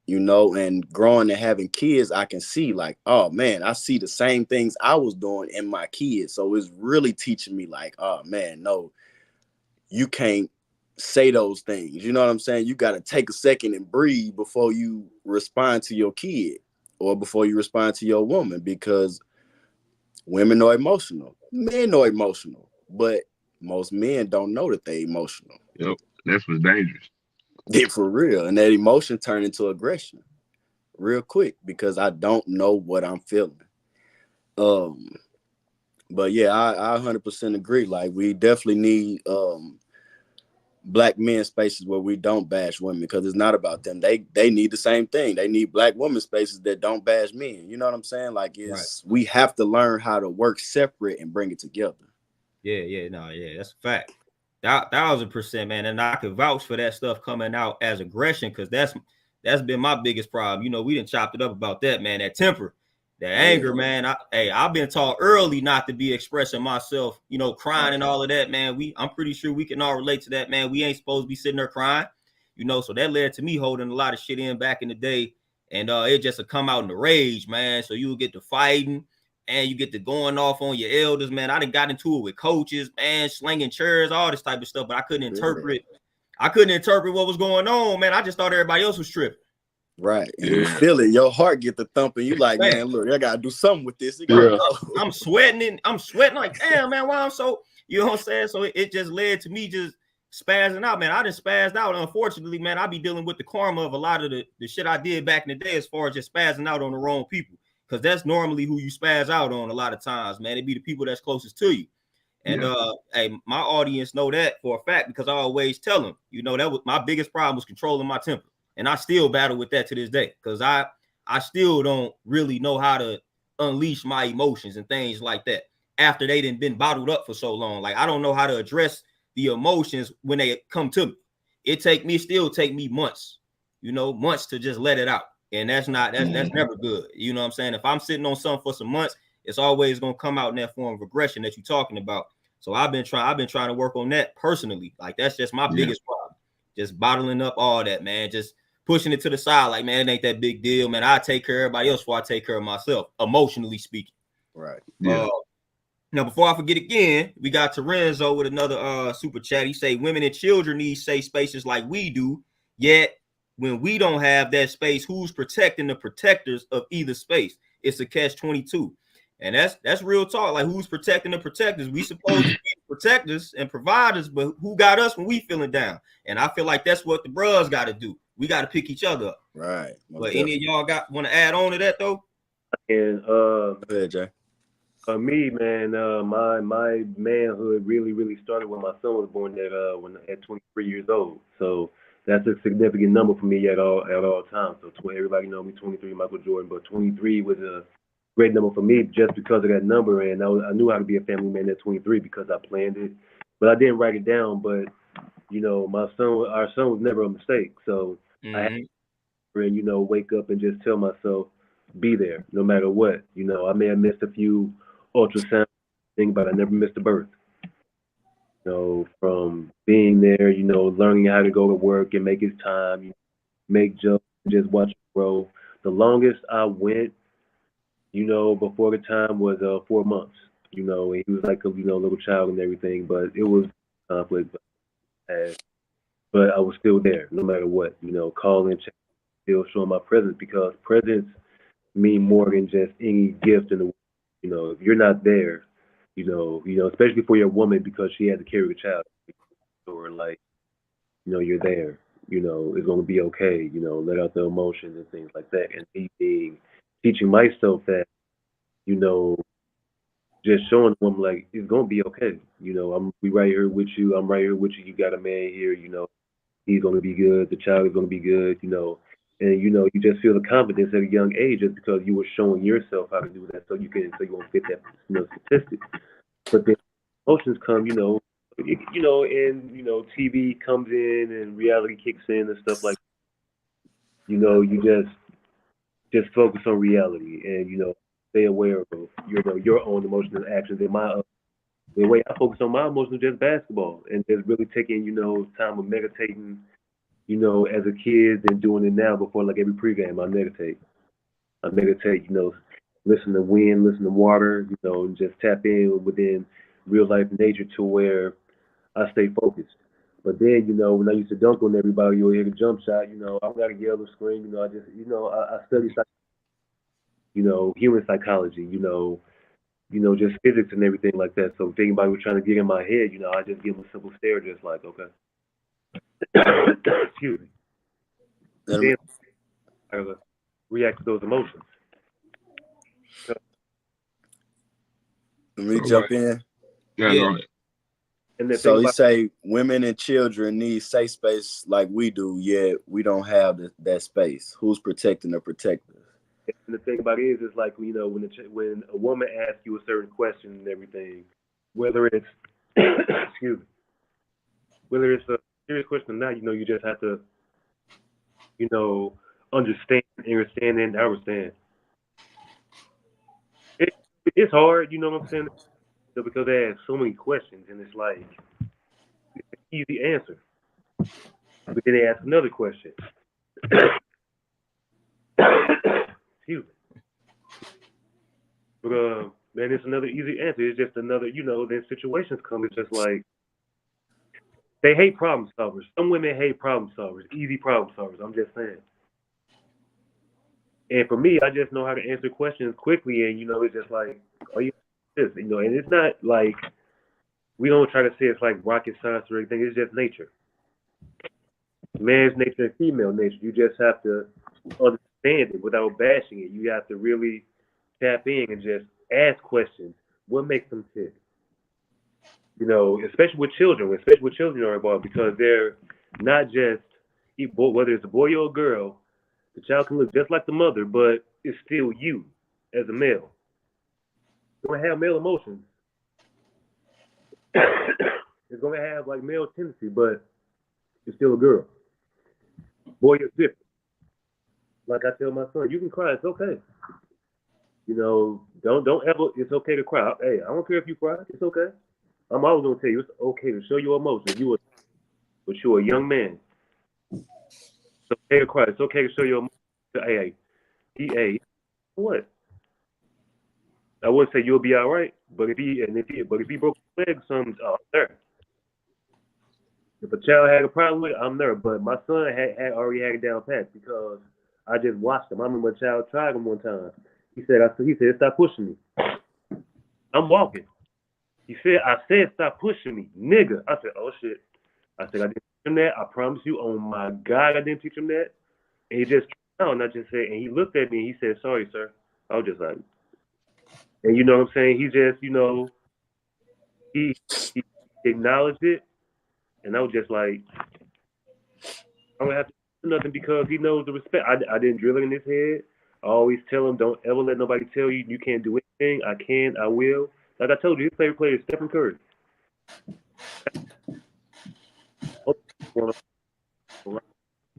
You know, and growing and having kids, I can see like, oh man, I see the same things I was doing in my kids. So it's really teaching me like, oh man, no, you can't say those things. You know what I'm saying? You got to take a second and breathe before you respond to your kid or before you respond to your woman, because women are emotional, men are emotional, but most men don't know that they're emotional. Yep. That's what's dangerous. Yeah, for real. And that emotion turn into aggression real quick because I don't know what I'm feeling. But yeah, I 100% agree. Like we definitely need black men spaces where we don't bash women, because it's not about them. They need the same thing. They need black women spaces that don't bash men. You know what I'm saying? Like we have to learn how to work separate and bring it together. Yeah, that's a fact. 1,000%, man. And I could vouch for that stuff coming out as aggression, because that's been my biggest problem. You know, we done chopped it up about that, man. That temper, that anger, man. I've been taught early not to be expressing myself, you know, crying and all of that, man. I'm pretty sure we can all relate to that, man. We ain't supposed to be sitting there crying, you know. So that led to me holding a lot of shit in back in the day, and it just would come out in the rage, man. So you would get to fighting, and you get to going off on your elders, man. I done got into it with coaches, man, slinging chairs, all this type of stuff, but I couldn't interpret. I couldn't interpret what was going on, man. I just thought everybody else was tripping. Right. And you feel it. Your heart get the thumping. You like, man, look, I gotta do something with this. I'm sweating like, damn, man, why I'm so, you know what I'm saying? So it just led to me just spazzing out, man. I done spazzed out. Unfortunately, man, I be dealing with the karma of a lot of the shit I did back in the day as far as just spazzing out on the wrong people. Because that's normally who you spaz out on a lot of times, man. It be the people that's closest to you. And hey, my audience know that for a fact, because I always tell them, you know, that was my biggest problem, was controlling my temper. And I still battle with that to this day, because I still don't really know how to unleash my emotions and things like that after they done been bottled up for so long. Like, I don't know how to address the emotions when they come to me. Still take me months, you know, months to just let it out. And that's never good. You know what I'm saying? If I'm sitting on something for some months, it's always gonna come out in that form of aggression that you're talking about. So I've been trying to work on that personally. Like, that's just my biggest problem. Just bottling up all that, man. Just pushing it to the side. Like, man, it ain't that big deal, man. I take care of everybody else before I take care of myself, emotionally speaking. Right. Now, before I forget again, we got Terenzo with another super chat. He say women and children need safe spaces like we do, yet when we don't have that space, who's protecting the protectors of either space? It's a catch-22. And that's real talk. Like, who's protecting the protectors? We supposed to be protectors and providers, but who got us when we feeling down? And I feel like that's what the bros got to do. We got to pick each other up. Right. But any of y'all want to add on to that though? And go ahead, Jay. Me, man, my manhood really started when my son was born at 23 years old. So that's a significant number for me at all times. So everybody know me 23, Michael Jordan, but 23 was a great number for me just because of that number. And I knew how to be a family man at 23 because I planned it, but I didn't write it down. But you know, our son was never a mistake. So I had to, you know, wake up and just tell myself, be there no matter what. You know, I may have missed a few ultrasound thing, but I never missed a birth. You know, from being there, you know, learning how to go to work and make his time, you know, make jokes, just watch him grow. The longest I went, you know, before the time was 4 months. You know, he was like a little child and everything, but it was conflict. But I was still there no matter what. You know, calling, still showing my presence, because presence mean more than just any gift in the world. You know, if you're not there, you know, especially for your woman because she had to carry a child, or like, you know, you're there. You know, it's gonna be okay. You know, let out the emotions and things like that. And me teaching myself that, you know, just showing them like it's gonna be okay. You know, we right here with you. I'm right here with you. You got a man here. You know, he's gonna be good. The child is gonna be good. You know, and you know, you just feel the confidence at a young age just because you were showing yourself how to do that, so you won't fit that statistic. But then emotions come, and TV comes in and reality kicks in and stuff like. You just focus on reality and stay aware of your own emotional actions. And the way I focus on my emotions is just basketball and just really taking time of meditating as a kid and doing it now before like every pregame. I meditate, listen to wind, listen to water, and just tap in within real life nature to where I stay focused. But then, when I used to dunk on everybody or hit a jump shot, I don't got to yell or scream. I just, I study, human psychology, just physics and everything like that. So if anybody was trying to get in my head, I just give them a simple stare, just like, okay. Excuse me. Then I react to those emotions. Let me jump in. Yeah. And so you say women and children need safe space like we do, yet we don't have that space. Who's protecting the protectors? And the thing about it is like, when a woman asks you a certain question and everything, whether it's excuse me, whether it's a serious question or not, you just have to, understand and understand. It's hard, you know what I'm saying? Because they ask so many questions and it's like it's an easy answer. But then they ask another question. Excuse me. But man, it's another easy answer. It's just another, then situations come. It's just like they hate problem solvers. Some women hate problem solvers, easy problem solvers. I'm just saying. And for me, I just know how to answer questions quickly, and it's just like, oh, you this, and it's not like we don't try to say it's like rocket science or anything. It's just nature, man's nature and female nature. You just have to understand it without bashing it. You have to really tap in and just ask questions. What makes them tick? Especially with children are involved because they're not just whether it's a boy or a girl. The child can look just like the mother, but it's still you as a male. It's going to have male emotions. It's going to have like male tendency, but it's still a girl. Boy is different. Like I tell my son, you can cry. It's okay. Don't ever. It's okay to cry. Hey, I don't care if you cry. It's okay. I'm always gonna tell you it's okay to show your emotions. But you're a young man. It's okay to cry. It's okay to show your emotions. Hey, what? I wouldn't say you'll be all right, but if he broke his leg, something's there. If a child had a problem with it, I'm there. But my son had already had it down pat because I just watched him. I remember a child tried him one time. He said, stop pushing me. I'm walking. I said, stop pushing me, nigga. I said, oh shit. I said, I didn't teach him that. I promise you, oh my God, I didn't teach him that. And he just came out and I just said, and he looked at me and he said, sorry, sir. I was just like, and you know what I'm saying? He just, he acknowledged it. And I was just like, I don't have to do nothing because he knows the respect. I didn't drill it in his head. I always tell him, don't ever let nobody tell you you can't do anything. I can, I will. Like I told you, his favorite player is Stephen Curry.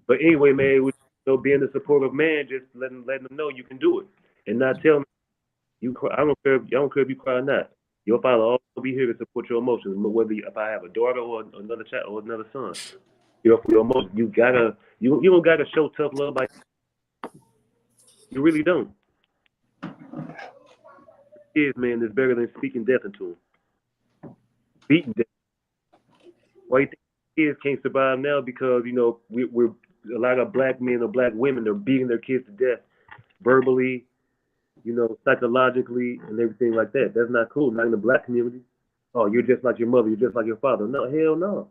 But anyway, man, being a supportive man, just letting them know you can do it, and not tell them you cry. I don't care if you cry or not. Your father will always be here to support your emotions, whether if I have a daughter or another child or another son. Your emotions, you don't gotta show tough love like you really don't. Kids, man, is better than speaking death into them. Beating death. Why you think kids can't survive now? Because we're a lot of black men or black women are beating their kids to death, verbally, psychologically, and everything like that. That's not cool. Not in the black community. Oh, you're just like your mother. You're just like your father. No, hell no.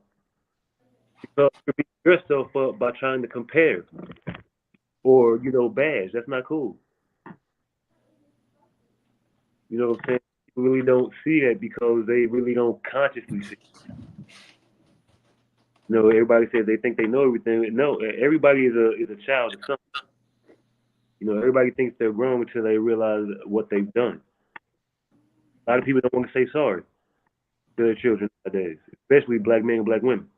Because you're beating yourself up by trying to compare or bash. That's not cool. You know what I'm saying? really don't see that because they really don't consciously see. You know, everybody says they think they know everything. No, everybody is a child of something. You know, everybody thinks they're grown until they realize what they've done. A lot of people don't want to say sorry to their children nowadays, especially black men and black women.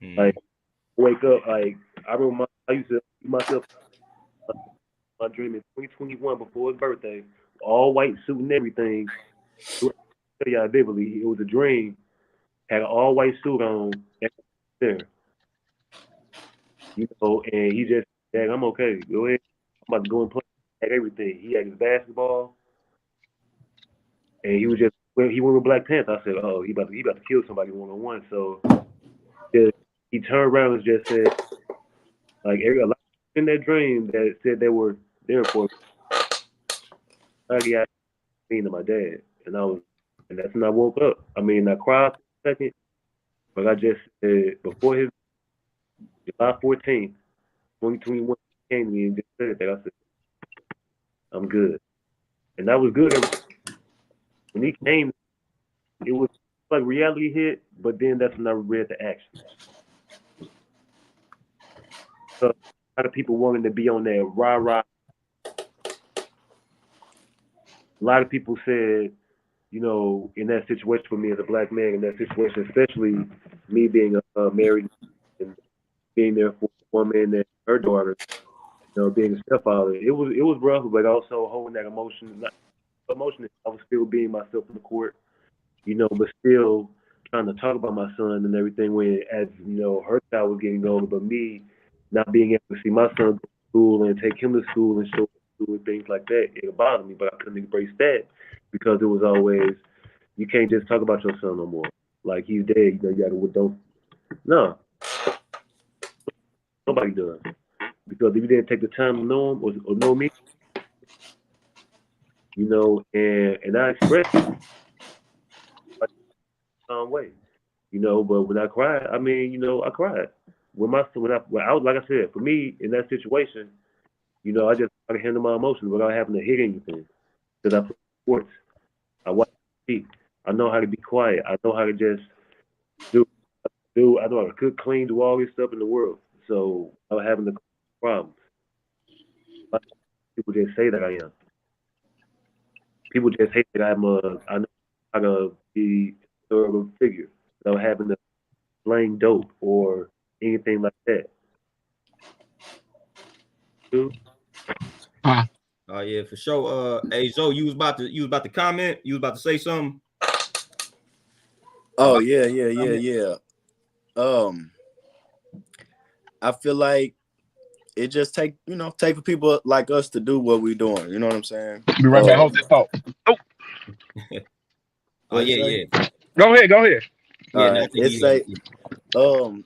Mm. Like, wake up, like, I remember I used to see myself my dream in 2021 before his birthday, all white suit and everything. I tell y'all vividly, it was a dream. Had an all white suit on, and there, you know, and he just, Dad, I'm okay. Go ahead. I'm about to go and play. Had everything. He had his basketball, and he was just when he went with Black Panther. I said, oh, he about to kill somebody 1-on-1. So just, he turned around and just said, like every a lot in that dream that said they were there for. I got me to my dad, and I was, and that's when I woke up. I mean, I cried for a second, but I just said before his July 14th, 2021 came to me and just said that. I said, I'm good. And that was good. When he came, it was like reality hit, but then that's when I read the action. So a lot of people wanting to be on that rah-rah. A lot of people said, you know, in that situation for me as a black man, in that situation, especially me being married and being there for a woman and her daughter, you know, being a stepfather, it was rough, but also holding that emotion, not emotion. I was still being myself in the court, you know, but still trying to talk about my son and everything when, as you know, her child was getting older, but me not being able to see my son go to school and take him to school and show him to school and things like that, it bothered me, but I couldn't embrace that because it was always, you can't just talk about your son no more. Like he's dead, you know, you gotta, don't, no, nobody does. Because if you didn't take the time to know him or know me, you know, and I expressed it like some way, you know, but when I cried, I mean, you know, I cried. When I was, like I said, for me in that situation, you know, I just try to handle my emotions without having to hit anything. Because I play sports, I watch TV, I know how to be quiet, I know how to just do, I know how to cook, clean, do all this stuff in the world. So without having the problems, people just say that I am. People just hate that I know how to be a historical figure without having to slang dope or anything like that. Dude, Oh yeah, for sure. Hey Zoe, you was about to comment. You was about to say something. Oh yeah. I feel like it just take for people like us to do what we're doing. You know what I'm saying? Be right back. Hold that thought. Oh, Oh What you yeah, say? yeah, go ahead. Go ahead. yeah. All No, I right. think It's he. like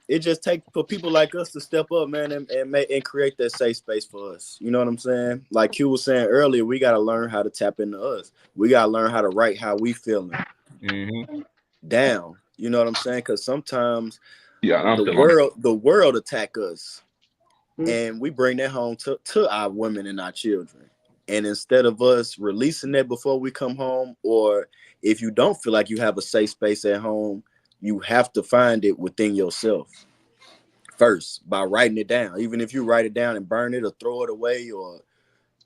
it just take for people like us to step up, man, and make and create that safe space for us. You know what I'm saying? Like Q was saying earlier, we gotta learn how to tap into us. We gotta learn how to write how we feeling Mm-hmm. down. You know what I'm saying? Because sometimes Yeah, I'm the feeling it. world attack us, hmm, and we bring that home to our women and our children. And instead of us releasing that before we come home, or if you don't feel like you have a safe space at home, you have to find it within yourself first by writing it down. Even if you write it down and burn it or throw it away, or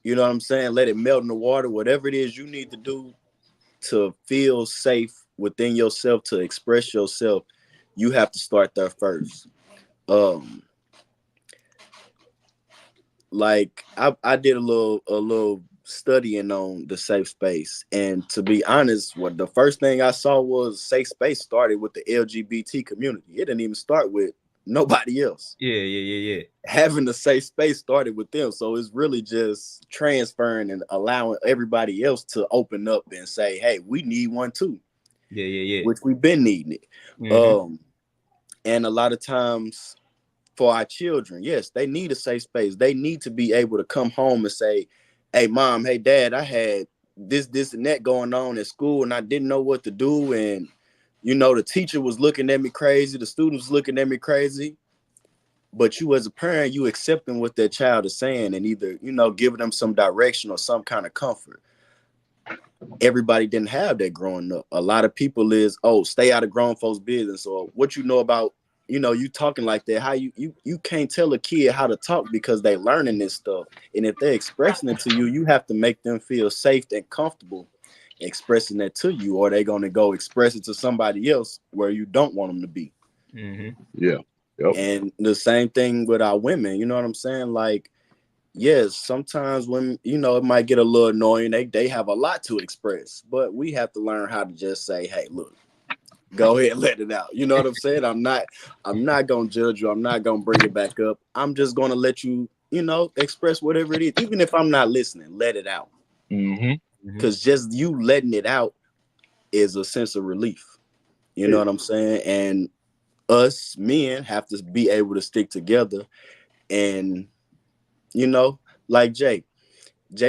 you know what I'm saying, let it melt in the water, whatever it is you need to do to feel safe within yourself, to express yourself, you have to start there first. Um, like I did a little studying on the safe space, and to be honest, what the first thing I saw was safe space started with the LGBT community. It didn't even start with nobody else. Yeah, yeah, yeah, yeah. Having the safe space started with them, so it's really just transferring and allowing everybody else to open up and say, hey, we need one too, Yeah, yeah, yeah. which we've been needing it. Mm-hmm. And a lot of times for our children, yes, they need a safe space. They need to be able to come home and say, hey mom, hey dad, I had this and that going on at school and I didn't know what to do, and you know the teacher was looking at me crazy, the students looking at me crazy, but you as a parent, you accepting what that child is saying and either, you know, giving them some direction or some kind of comfort. everybody didn't have that growing up. A lot of people is, oh, stay out of grown folks' business, or what you know about, you talking like that. How you can't tell a kid how to talk because they learning this stuff, and if they're expressing it to you, you have to make them feel safe and comfortable expressing that to you, or they're gonna go express it to somebody else where you don't want them to be. Mm-hmm. Yeah. Yep. And the same thing with our women. You know what I'm saying? Like, yes, sometimes when it might get a little annoying, they have a lot to express, but we have to learn how to just say, hey, look, go ahead and let it out. You know what I'm saying? I'm not gonna judge you. I'm not gonna bring it back up. I'm just gonna let you, express whatever it is. Even if I'm not listening, let it out. Mm-hmm. Because just you letting it out is a sense of relief. You know what I'm saying? And us men have to be able to stick together and, like Jay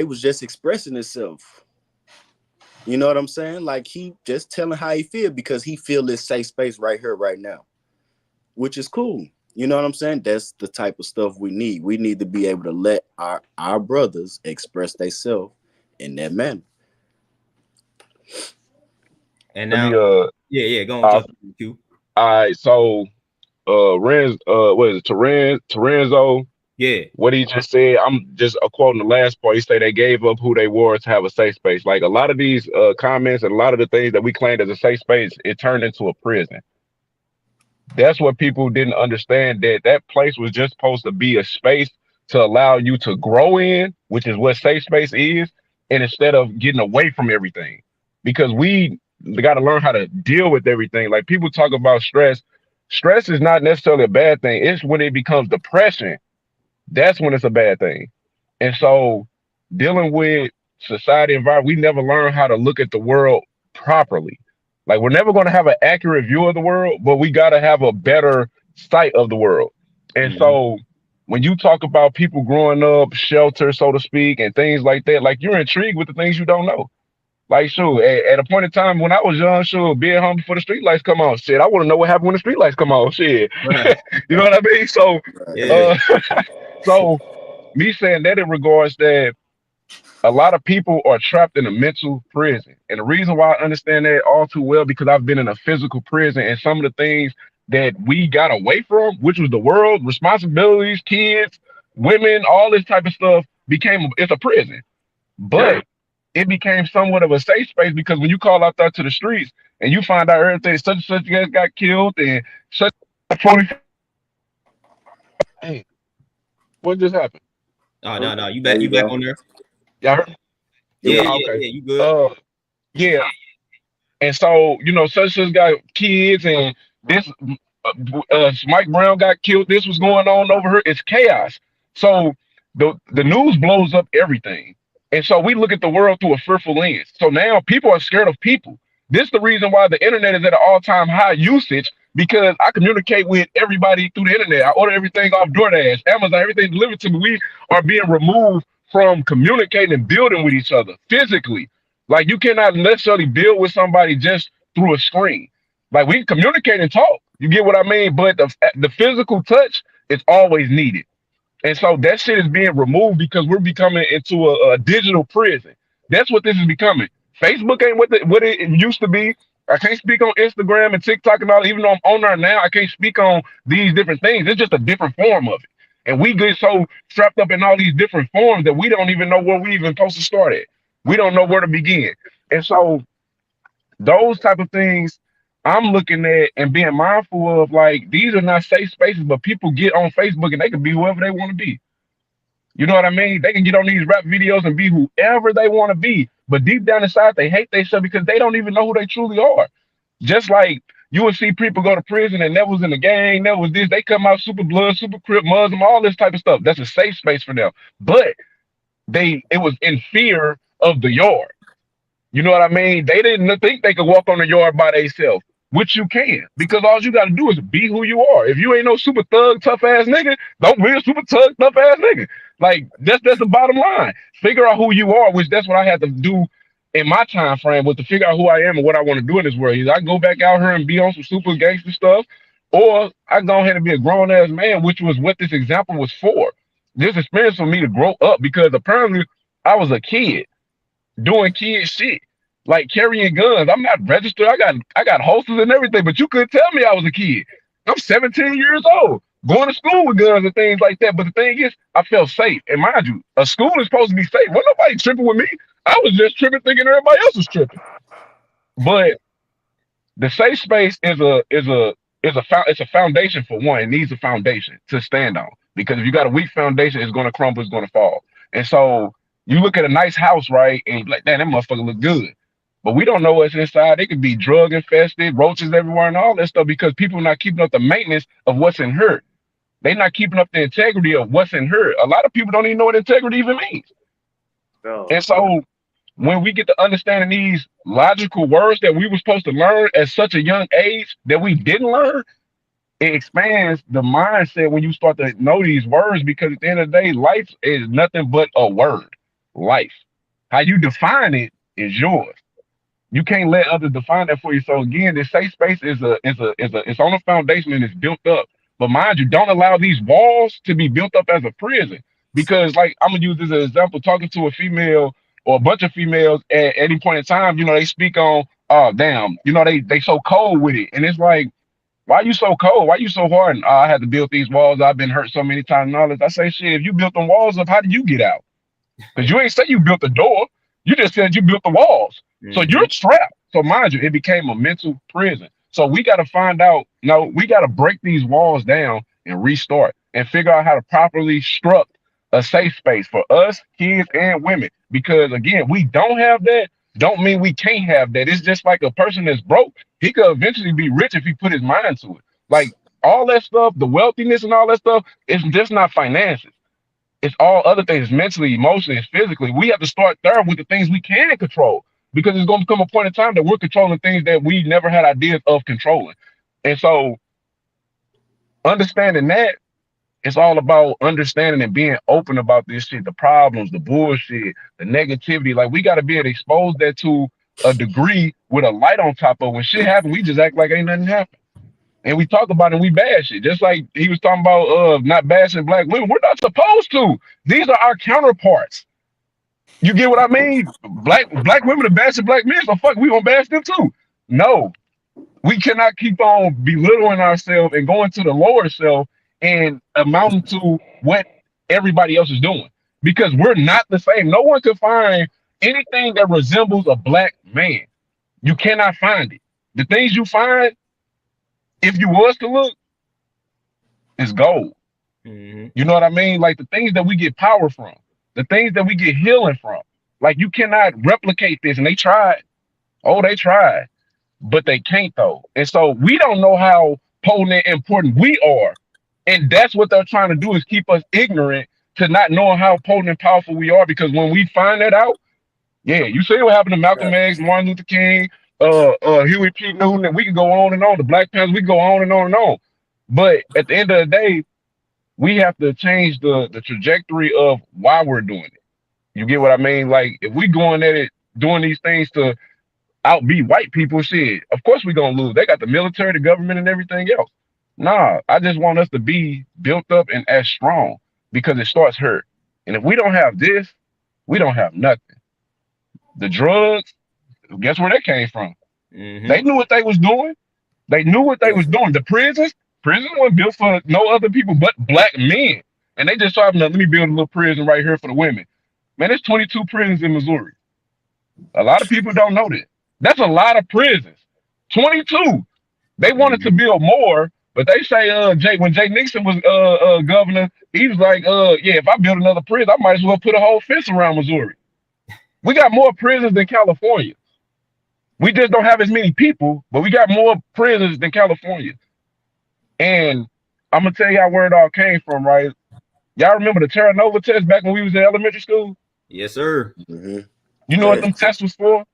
was just expressing himself. You know what I'm saying? Like, he just telling how he feel because he feel this safe space right here, right now, which is cool. You know what I'm saying? That's the type of stuff we need. We need to be able to let our brothers express themselves in that manner. And Let now, me yeah, go on, touch Q. all right, so what is it, Terenzo? Yeah. What he just said, I'm just quoting the last part. He said they gave up who they were to have a safe space. Like a lot of these comments and a lot of the things that we claimed as a safe space, it turned into a prison. That's what people didn't understand, that place was just supposed to be a space to allow you to grow in, which is what safe space is, and instead of getting away from everything. Because we got to learn how to deal with everything. Like people talk about stress. Stress is not necessarily a bad thing. It's when it becomes depression. That's when it's a bad thing. And so dealing with society environment, we never learn how to look at the world properly. Like we're never going to have an accurate view of the world, but we got to have a better sight of the world. And so when you talk about people growing up shelter, so to speak, and things like that, like you're intrigued with the things you don't know. Like, sure, at a point in time when I was young, sure, being home before the street lights come on. Shit, I want to know what happened when the street lights come on. Shit. Right. You know what I mean? So, Yeah. so me saying that in regards that a lot of people are trapped in a mental prison. And the reason why I understand that all too well, because I've been in a physical prison, and some of the things that we got away from, which was the world, responsibilities, kids, women, all this type of stuff it's a prison. But it became somewhat of a safe space because when you call out there to the streets and you find out everything, such and such guys got killed and such 40. Hey, what just happened? Oh, no, you There back you back go. on there. Y'all heard? Yeah, Okay. you good. Yeah. And so, such as got kids and this Mike Brown got killed. This was going on over here. It's chaos. So the news blows up everything. And so we look at the world through a fearful lens. So now people are scared of people. This is the reason why the internet is at an all-time high usage, because I communicate with everybody through the internet. I order everything off DoorDash, Amazon, everything delivered to me. We are being removed from communicating and building with each other physically. Like you cannot necessarily build with somebody just through a screen. Like we communicate and talk. You get what I mean? But the physical touch is always needed. And so that shit is being removed because we're becoming into a digital prison. That's what this is becoming. Facebook ain't what it used to be. I can't speak on Instagram and TikTok and all. Even though I'm on there now, I can't speak on these different things. It's just a different form of it. And we get so strapped up in all these different forms that we don't even know where we even supposed to start at. We don't know where to begin. And so those type of things I'm looking at and being mindful of, like, these are not safe spaces, but people get on Facebook and they can be whoever they want to be. You know what I mean? They can get on these rap videos and be whoever they want to be. But deep down inside, they hate themselves because they don't even know who they truly are. Just like you would see people go to prison and never was in a gang, never was this. They come out super blood, super crip, Muslim, all this type of stuff. That's a safe space for them. But it was in fear of the yard. You know what I mean? They didn't think they could walk on the yard by themselves, which you can, because all you got to do is be who you are. If you ain't no super thug, tough ass nigga, don't be a super thug, tough ass nigga. Like that's the bottom line. Figure out who you are, which that's what I had to do in my time frame, was to figure out who I am and what I want to do in this world. Either I go back out here and be on some super gangster stuff, or I go ahead and be a grown ass man, which was what this example was for. This experience for me to grow up, because apparently I was a kid. doing kid shit, like carrying guns. I'm not registered. I got holsters and everything, but you couldn't tell me I was a kid. I'm 17 years old, going to school with guns and things like that. But the thing is, I felt safe. And mind you, a school is supposed to be safe. Wasn't nobody tripping with me. I was just tripping, thinking everybody else was tripping. But the safe space it's a foundation for one. It needs a foundation to stand on, because if you got a weak foundation, it's going to crumble, it's going to fall. And so you look at a nice house, right, and you're like, damn, that motherfucker look good, but we don't know what's inside. It could be drug infested, roaches everywhere, and all that stuff, because people are not keeping up the maintenance of what's in her. They're not keeping up the integrity of what's in her. A lot of people don't even know what integrity even means. No. And so when we get to understanding these logical words that we were supposed to learn at such a young age that we didn't learn, it expands the mindset when you start to know these words, because at the end of the day, life is nothing but a word. Life. How you define it is yours. You can't let others define that for you. So again, this safe space it's on a foundation and it's built up. But mind you, don't allow these walls to be built up as a prison. Because like I'm gonna use this as an example, talking to a female or a bunch of females at any point in time, they speak on, oh damn, they so cold with it. And it's like, why you so cold? Why you so hard? And I had to build these walls. I've been hurt so many times and all this. I say, shit, if you built them walls up, how did you get out? Because you ain't say you built the door. You just said you built the walls. So you're trapped. So mind you, it became a mental prison. So we got to find out, we got to break these walls down and restart and figure out how to properly struct a safe space for us, kids, and women. Because again, we don't have that. Don't mean we can't have that. It's just like a person that's broke. He could eventually be rich if he put his mind to it. Like all that stuff, the wealthiness and all that stuff, it's just not finances. It's all other things, mentally, emotionally, and physically. We have to start there with the things we can control, because it's going to come a point in time that we're controlling things that we never had ideas of controlling. And so understanding that, it's all about understanding and being open about this shit, the problems, the bullshit, the negativity. Like we got to be able to expose that to a degree with a light on top of. When shit happens, we just act like ain't nothing happened. And we talk about it and we bash it. Just like he was talking about not bashing black women. We're not supposed to. These are our counterparts. You get what I mean? Black women are bashing black men, so fuck, we gonna bash them too. No, we cannot keep on belittling ourselves and going to the lower self and amounting to what everybody else is doing, because we're not the same. No one can find anything that resembles a black man. You cannot find it. The things you find, if you was to look, is gold. You know what I mean? Like the things that we get power from, the things that we get healing from. Like you cannot replicate this. And they tried. Oh, they tried, but they can't though. And so we don't know how potent and important we are. And that's what they're trying to do, is keep us ignorant to not knowing how potent and powerful we are. Because when we find that out, yeah, you see what happened to Malcolm X, Martin Luther King, Huey P. Newton, and we can go on and on. The Black Panthers, we can go on and on and on. But at the end of the day, we have to change the trajectory of why we're doing it. You get what I mean? Like if we going at it, doing these things to outbeat white people, shit, of course we're gonna lose. They got the military, the government, and everything else. Nah, I just want us to be built up and as strong, because it starts hurt. And if we don't have this, we don't have nothing. The drugs, guess where that came from? They knew what they was doing. They knew what they was doing. The prisons weren't built for no other people but black men. And they just started, let me build a little prison right here for the women. Man, there's 22 prisons in Missouri. A lot of people don't know that. That's a lot of prisons. 22. They wanted to build more, but they say when Jay Nixon was governor, he was like, yeah, if I build another prison, I might as well put a whole fence around Missouri. We got more prisons than California. We just don't have as many people, but we got more prisons than California. And I'm gonna tell y'all where it all came from, right? Y'all remember the Terra Nova test back when we was in elementary school? Yes, sir. You know what them tests was for?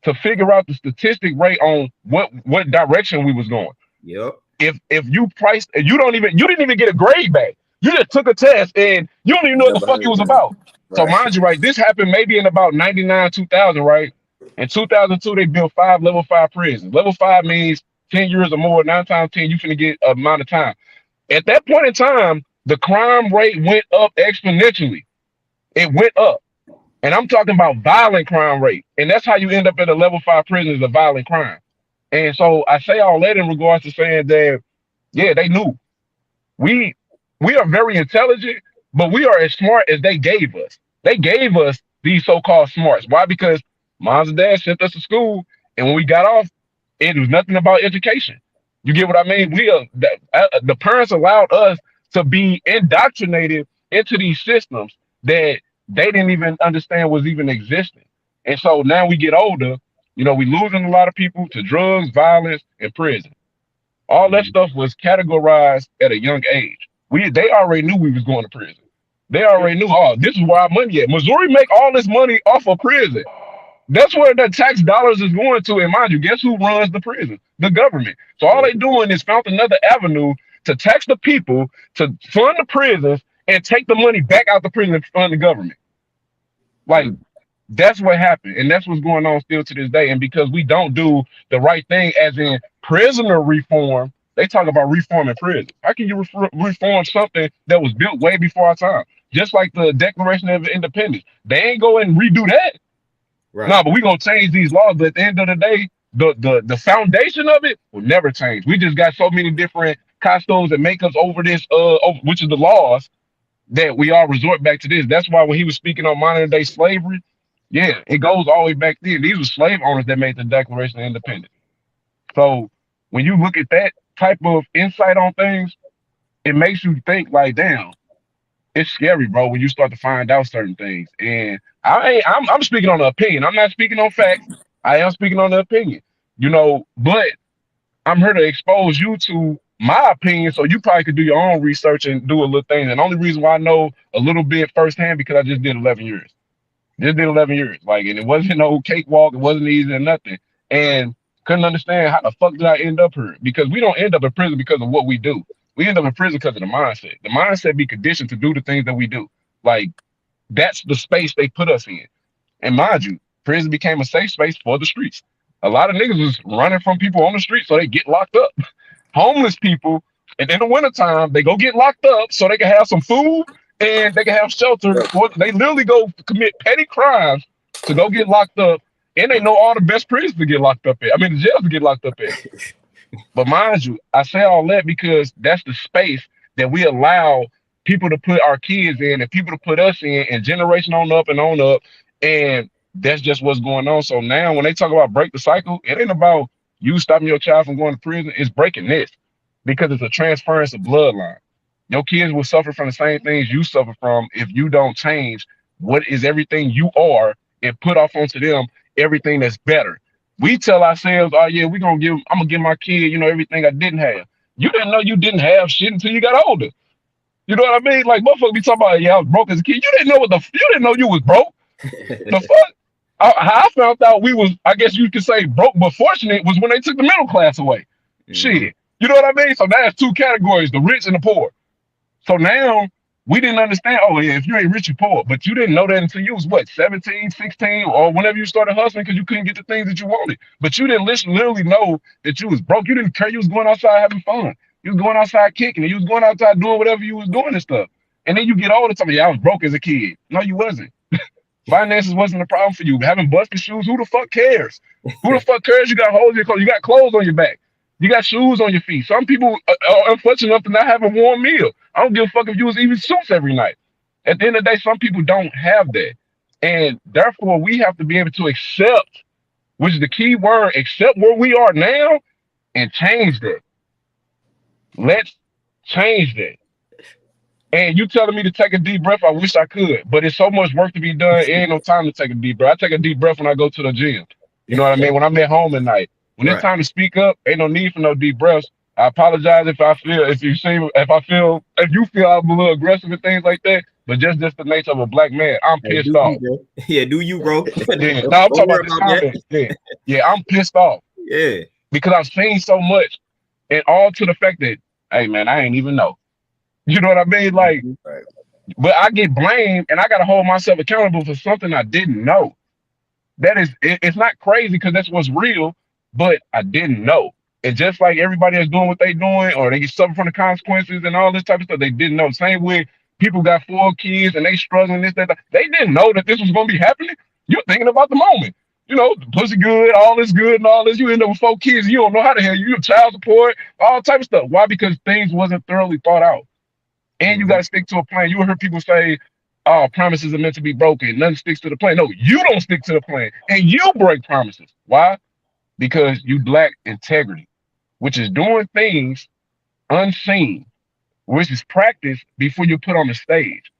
To figure out the statistic rate on what direction we was going. Yep. If you priced, you didn't even get a grade back. You just took a test and you don't even know what the fuck it was about. Right. So mind you, right, this happened maybe in about 99, 2000, right? In 2002, they built 5 level 5 prisons. Level 5 means 10 years or more. 9 times 10, you finna get an amount of time. At that point in time, the crime rate went up exponentially. It went up. And I'm talking about violent crime rate. And that's how you end up at a level 5 prison, is a violent crime. And so I say all that in regards to saying that, yeah, they knew. We we are very intelligent, but we are as smart as they gave us. They gave us these so-called smarts. Why? Because moms and dads sent us to school, and when we got off, it was nothing about education. You get what I mean? The parents allowed us to be indoctrinated into these systems that they didn't even understand was even existing. And so now we get older, we losing a lot of people to drugs, violence, and prison. All that stuff was categorized at a young age. They already knew we was going to prison. They already knew, oh, this is where our money at. Missouri make all this money off of prison. That's where the tax dollars is going to. And mind you, guess who runs the prison? The government. So all they doing is found another avenue to tax the people, to fund the prisons, and take the money back out the prison and fund the government. Like, that's what happened. And that's what's going on still to this day. And because we don't do the right thing, as in prisoner reform, they talk about reforming prison. How can you reform something that was built way before our time? Just like the Declaration of Independence. They ain't go and redo that. Right. No, but we're gonna change these laws. But at the end of the day, the foundation of it will never change. We just got so many different costumes and makeups over this, which is the laws, that we all resort back to this. That's why when he was speaking on modern day slavery, yeah, it goes all the way back then. These were slave owners that made the Declaration of Independence. So when you look at that type of insight on things, it makes you think like, damn, it's scary, bro, when you start to find out certain things. And I'm speaking on the opinion. I'm not speaking on facts. I am speaking on the opinion, but I'm here to expose you to my opinion, so you probably could do your own research and do a little thing. And the only reason why I know a little bit firsthand, because I just did 11 years. Just did 11 years. Like, and it wasn't no cakewalk. It wasn't easy or nothing. And couldn't understand how the fuck did I end up here? Because we don't end up in prison because of what we do. We end up in prison because of the mindset. The mindset be conditioned to do the things that we do. Like, that's the space they put us in. And mind you, prison became a safe space for the streets. A lot of niggas was running from people on the street, so they get locked up. Homeless people, and in the wintertime, they go get locked up so they can have some food and they can have shelter. They literally go commit petty crimes to go get locked up, and they know all the best prisons to get locked up at. I mean, the jails to get locked up at. But mind you, I say all that because that's the space that we allow people to put our kids in and people to put us in, and generation on up and on up. And that's just what's going on. So now when they talk about break the cycle, it ain't about you stopping your child from going to prison. It's breaking this, because it's a transference of bloodline. Your kids will suffer from the same things you suffer from if you don't change what is everything you are and put off onto them everything that's better. We tell ourselves, oh yeah, I'm gonna give my kid, everything I didn't have. You didn't know you didn't have shit until you got older. You know what I mean? Like, motherfuckers be talking about, yeah, I was broke as a kid. You didn't know you was broke. The fuck? How I found out we was, I guess you could say, broke but fortunate was when they took the middle class away. Shit. You know what I mean? So that's two categories, the rich and the poor. So now we didn't understand, oh yeah, if you ain't rich, you poor. But you didn't know that until you was 17, 16, or whenever you started hustling because you couldn't get the things that you wanted. But you didn't literally know that you was broke. You didn't care. You was going outside having fun. You was going outside kicking, and you was going outside doing whatever you was doing and stuff. And then you get older, something, yeah, I was broke as a kid. No, you wasn't. Finances wasn't a problem for you. Having busted shoes, who the fuck cares? Who the fuck cares? You got holes in your clothes. You got clothes on your back. You got shoes on your feet. Some people are unfortunate enough to not have a warm meal. I don't give a fuck if you was eating suits every night. At the end of the day, some people don't have that. And therefore, we have to be able to accept, which is the key word, accept where we are now and change that. Let's change that. And you telling me to take a deep breath, I wish I could. But it's so much work to be done, it ain't no time to take a deep breath. I take a deep breath when I go to the gym. You know what I mean? When I'm at home at night. When it's time to speak up, ain't no need for no deep breaths. I apologize if you feel I'm a little aggressive and things like that. But just the nature of a black man, I'm pissed off. Yeah, do you, bro? Yeah, no, I'm talking about this comment. Yeah, I'm pissed off. Yeah, because I've seen so much, and all to the fact that, hey man, I ain't even know. You know what I mean? Like, but I get blamed, and I gotta hold myself accountable for something I didn't know. It's not crazy because that's what's real, but I didn't know. And just like everybody that's doing what they doing, or they suffer from the consequences and all this type of stuff, they didn't know. Same way people got 4 kids and they struggling this, that. They didn't know that this was gonna be happening. You're thinking about the moment. You know, the pussy good, all this good and all this. You end up with 4 kids, you don't know how the hell you child support, all type of stuff. Why? Because things wasn't thoroughly thought out. And you gotta stick to a plan. You heard people say, oh, promises are meant to be broken. Nothing sticks to the plan. No, you don't stick to the plan. And you break promises. Why? Because you lack integrity, which is doing things unseen, which is practice before you put on the stage.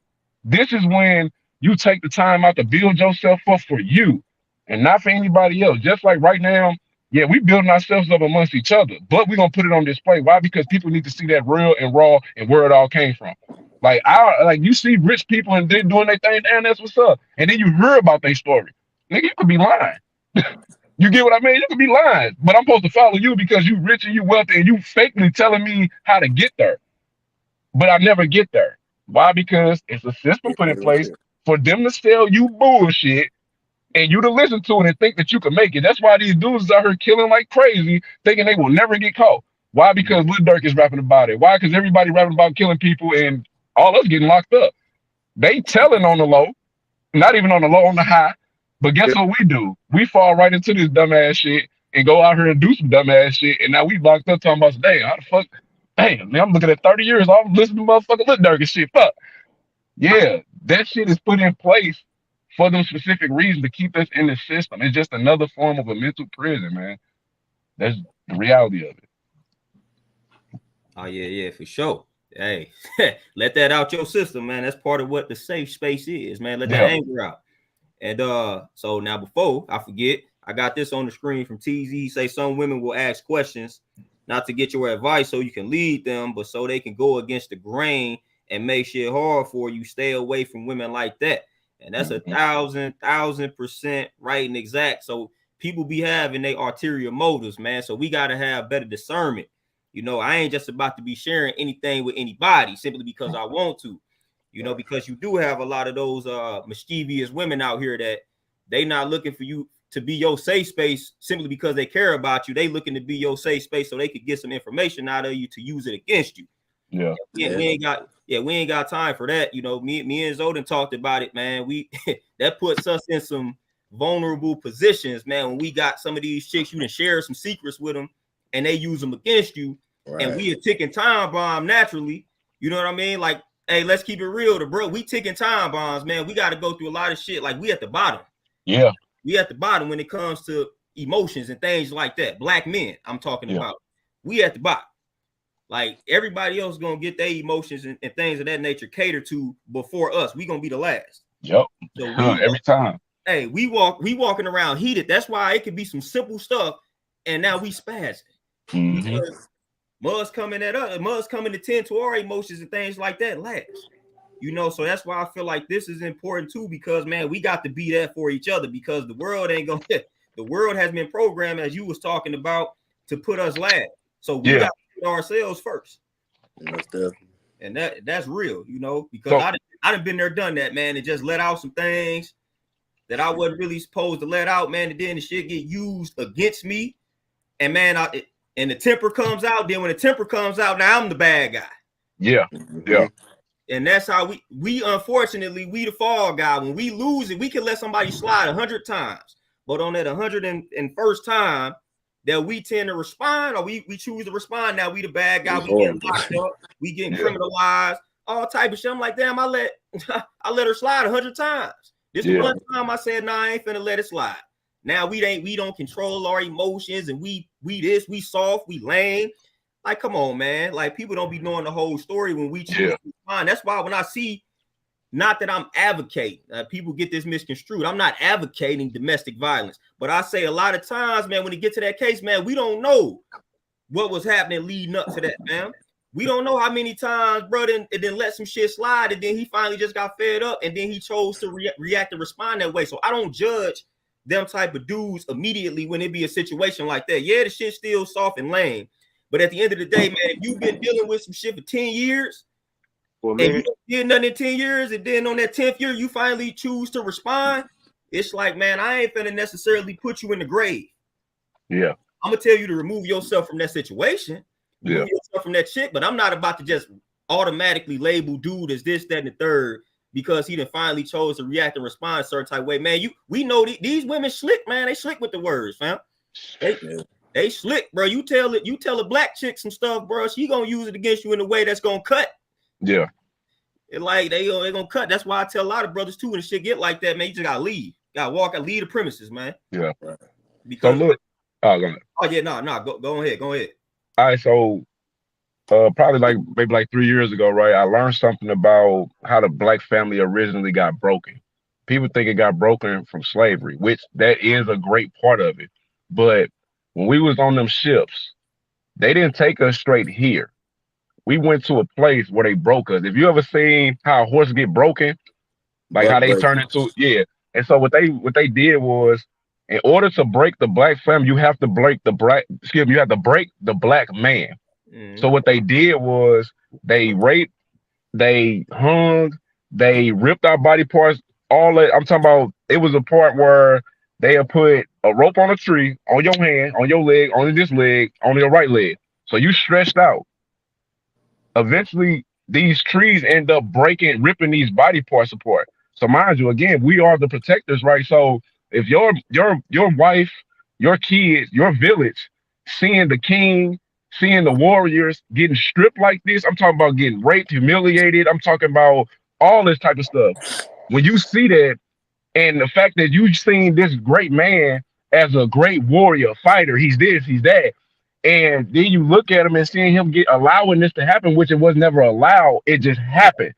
This is when you take the time out to build yourself up for you and not for anybody else. Just like right now, yeah, we building ourselves up amongst each other, but we're gonna put it on display. Why? Because people need to see that real and raw and where it all came from. Like you see rich people and they're doing their thing, and that's what's up. And then you hear about their story. Nigga, you could be lying. You get what I mean? You could be lying, but I'm supposed to follow you because you rich and you wealthy and you fakely telling me how to get there. But I never get there. Why? Because it's a system put in place for them to sell you bullshit and you to listen to it and think that you can make it. That's why these dudes out here killing like crazy, thinking they will never get caught. Why? Because Lil Durk is rapping about it. Why? Because everybody rapping about killing people and all us getting locked up. They telling on the low, not even on the low, on the high. But guess what we do? We fall right into this dumbass shit and go out here and do some dumbass shit. And now we locked up talking about, damn, how the fuck? Damn, man, I'm looking at 30 years. I'm listening to motherfucking Lil Durk and shit. Fuck. Yeah, that shit is put in place for them specific reasons to keep us in the system. It's just another form of a mental prison, man. That's the reality of it. Oh yeah, for sure. Hey, let that out your system, man. That's part of what the safe space is, man. Let that anger out. And so now before I forget, I got this on the screen from TZ. Say some women will ask questions not to get your advice so you can lead them, but so they can go against the grain and make shit hard for you. Stay away from women like that. And that's 1,000% right and exact. So people be having their ulterior motives, man. So we got to have better discernment. You know, I ain't just about to be sharing anything with anybody simply because I want to, you know, because you do have a lot of those mischievous women out here that they not looking for you to be your safe space simply because they care about you. They looking to be your safe space so they could get some information out of you to use it against you. Yeah. We ain't got time for that. You know, me and Zoden talked about it, man. We that puts us in some vulnerable positions, man. When we got some of these chicks, you can share some secrets with them and they use them against you. Right. And we a ticking time bomb naturally. You know what I mean? Like, hey, let's keep it real, bro. We ticking time bombs, man. We got to go through a lot of shit. Like, we at the bottom. Yeah. We at the bottom when it comes to emotions and things like that. Black men, I'm talking about. We at the bottom. Like, everybody else gonna get their emotions and things of that nature catered to before us. We gonna be the last. Yep. So every time. Hey, we walking around heated. That's why it could be some simple stuff, and now we spazzing. Because Mud's coming at us. Mud's coming to tend to our emotions and things like that last. You know, so that's why I feel like this is important too, because man, we got to be that for each other, because the world ain't gonna the world has been programmed, as you was talking about, to put us last. So we got to put ourselves first. And that's real, you know, because I done been there, done that, man, and just let out some things that I wasn't really supposed to let out, man, and then the shit get used against me. And man, and the temper comes out. Then when the temper comes out, now I'm the bad guy. Yeah. Yeah. And that's how we unfortunately, we the fall guy. When we lose it, we can let somebody slide 100 times. But on that 101st time that we tend to respond, or we choose to respond, now we the bad guy. We getting locked up. We getting criminalized. All type of shit. I'm like, damn, I let her slide 100 times. This is one time I said, nah, I ain't finna let it slide. Now we don't control our emotions, and we we soft, we lame. Like, come on, man. Like, people don't be knowing the whole story when we choose to respond. That's why when I see, not that I'm advocating, people get this misconstrued. I'm not advocating domestic violence, but I say a lot of times, man, when it gets to that case, man, we don't know what was happening leading up to that, man. We don't know how many times, brother, and then let some shit slide, and then he finally just got fed up, and then he chose to react and respond that way. So I don't judge them type of dudes immediately when it be a situation like that. Yeah, the shit's still soft and lame, but at the end of the day, man, if you've been dealing with some shit for 10 years, and you did nothing in 10 years, and then on that 10th year, you finally choose to respond, it's like, man, I ain't finna necessarily put you in the grave. Yeah. I'm gonna tell you to remove yourself from that situation, remove yourself from that chick, but I'm not about to just automatically label dude as this, that, and the third because he done finally chose to react and respond a certain type way. Man, we know these women slick, man. They slick with the words, fam. They slick, bro. You tell a black chick some stuff, bro. She gonna use it against you in a way that's gonna cut. Yeah. It like they gonna cut. That's why I tell a lot of brothers too when the shit get like that, man. You just gotta leave. Gotta walk and leave the premises, man. Yeah. Because so look. Oh, go ahead. Oh yeah, go ahead. All right, so probably maybe 3 years ago, right? I learned something about how the black family originally got broken. People think it got broken from slavery, which that is a great part of it. But when we was on them ships, they didn't take us straight here. We went to a place where they broke us. If you ever seen how a horse get broken, like how they turn into, yeah. And so what they did was, in order to break the black family, you have to break the black man. Mm-hmm. So what they did was they raped, they hung, they ripped our body parts. All that I'm talking about, it was a part where they had put a rope on a tree, on your hand, on your leg, on this leg, on your right leg. So you stretched out. Eventually, these trees end up ripping these body parts apart. So mind you, again, we are the protectors, right? So if your wife, your kids, your village, seeing the king, seeing the warriors getting stripped like this, I'm talking about getting raped, humiliated. I'm talking about all this type of stuff. When you see that, and the fact that you've seen this great man as a great warrior, fighter, he's this, he's that. And then you look at him and seeing him allowing this to happen, which it was never allowed. It just happened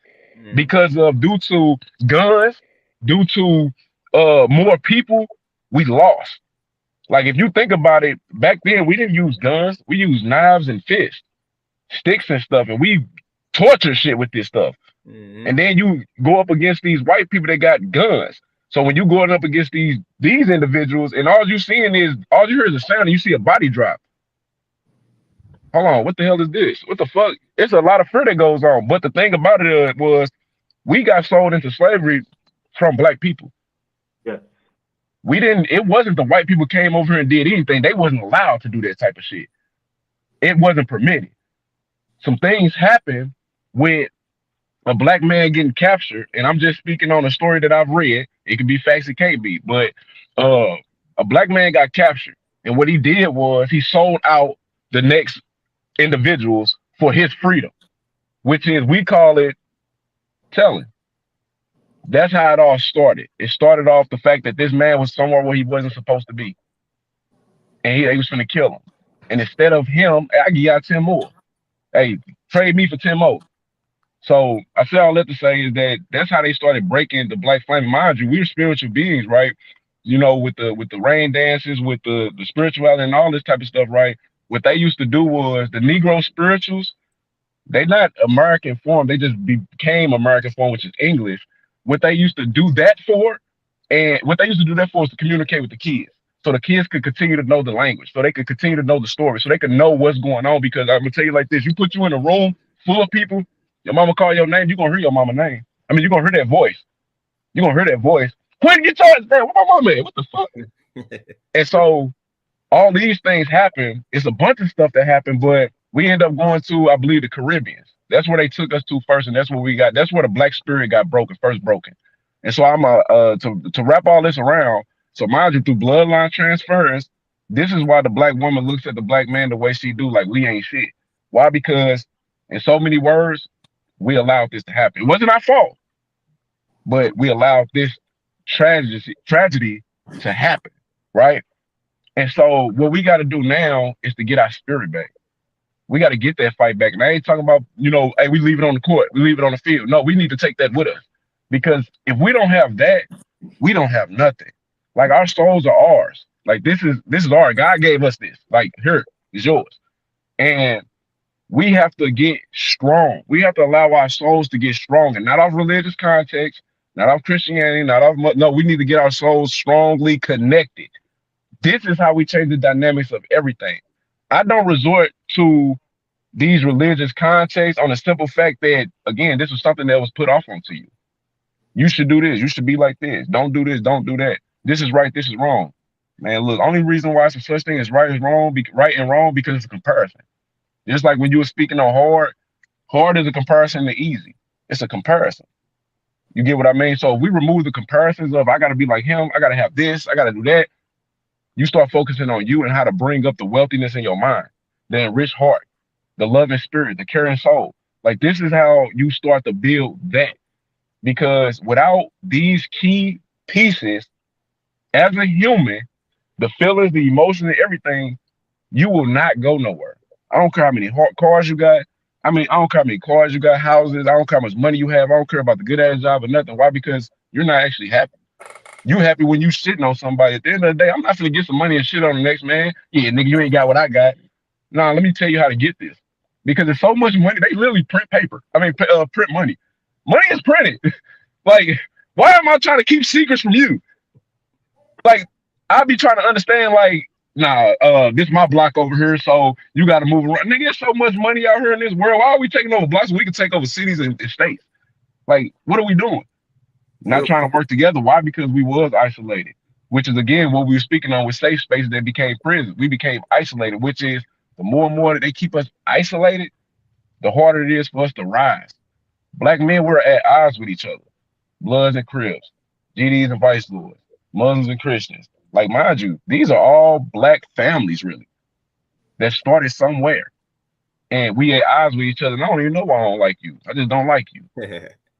because of due to guns, due to more people, we lost. Like if you think about it, back then we didn't use guns, we used knives and fists, sticks and stuff, and we torture shit with this stuff. Mm-hmm. And then you go up against these white people that got guns. So when you going up against these individuals, and all you hear is a sound, and you see a body drop. Hold on, what the hell is this? What the fuck? It's a lot of fear that goes on. But the thing about it was we got sold into slavery from black people. Yeah. It wasn't the white people came over here and did anything. They wasn't allowed to do that type of shit. It wasn't permitted. Some things happened with a black man getting captured, and I'm just speaking on a story that I've read. It could be facts, it can't be, but a black man got captured, and what he did was he sold out the next individuals for his freedom, which is, we call it telling. That's how it all started. It started off the fact that this man was somewhere where he wasn't supposed to be, and he was going to kill him. And instead of him, I give y'all 10 more. Hey, trade me for 10 more. So I say all that to say is that that's how they started breaking the black flame. Mind you, we're spiritual beings, right? You know, with the rain dances, with the spirituality and all this type of stuff, right? What they used to do was the Negro spirituals, they not American form, they just became American form, which is English. What they used to do that for, is to communicate with the kids. So the kids could continue to know the language, so they could continue to know the story, so they could know what's going on. Because I'm gonna tell you like this: you put you in a room full of people, your mama call your name, you're gonna hear your mama name. I mean, you're gonna hear that voice. You're gonna hear that voice. Where did you charge that? Where my mama at? What the fuck? And so all these things happen. It's a bunch of stuff that happened, but we end up going to, I believe, the Caribbeans. That's where they took us to first, and that's where we got. That's where the black spirit got first broken. And so I'm to wrap all this around. So mind you, through bloodline transference, this is why the black woman looks at the black man the way she do, like we ain't shit. Why? Because in so many words, we allowed this to happen. It wasn't our fault, but we allowed this tragedy to happen, right? And so what we got to do now is to get our spirit back. We got to get that fight back. And I ain't talking about, hey, we leave it on the court, we leave it on the field. No, we need to take that with us. Because if we don't have that, we don't have nothing. Like, our souls are ours. Like, this is ours. God gave us this. Like, here, it's yours. And we have to get strong. We have to allow our souls to get strong, and not off religious context, not off Christianity, no, we need to get our souls strongly connected. This is how we change the dynamics of everything. I don't resort to these religious contexts on the simple fact that, again, this was something that was put off onto you. You should do this. You should be like this. Don't do this. Don't do that. This is right. This is wrong. Man, look, only reason why it's a such thing as right and wrong, because it's a comparison. Just like when you were speaking on hard, Hard is a comparison to easy. It's a comparison. You get what I mean? So if we remove the comparisons of I gotta be like him, I gotta have this, I gotta do that, you start focusing on you and how to bring up the wealthiness in your mind, the enriched heart, the loving spirit, the caring soul. Like this is how you start to build that. Because without these key pieces, as a human, the feelings, the emotions, and everything, you will not go nowhere. I don't care how many cars you got. I mean, I don't care how many cars you got, houses. I don't care how much money you have. I don't care about the good ass job or nothing. Why? Because you're not actually happy. You happy when you sitting on somebody. At the end of the day, I'm not gonna get some money and shit on the next man. Yeah, nigga, you ain't got what I got. Nah, let me tell you how to get this. Because there's so much money, they literally print paper. I mean, print money. Money is printed. Like, why am I trying to keep secrets from you? Like, I be trying to understand, like, nah, this my block over here, so you got to move around. Nigga, there's so much money out here in this world. Why are we taking over blocks? We can take over cities and states. Like, what are we doing? Not trying to work together. Why? Because we was isolated, which is, again, what we were speaking on with safe spaces that became prisons. We became isolated, which is the more and more that they keep us isolated, the harder it is for us to rise. Black men were at odds with each other. Bloods and Crips, GDs and Vice Lords, Muslims and Christians. Like, mind you, these are all black families, really, that started somewhere. And we at odds with each other. And I don't even know why I don't like you. I just don't like you.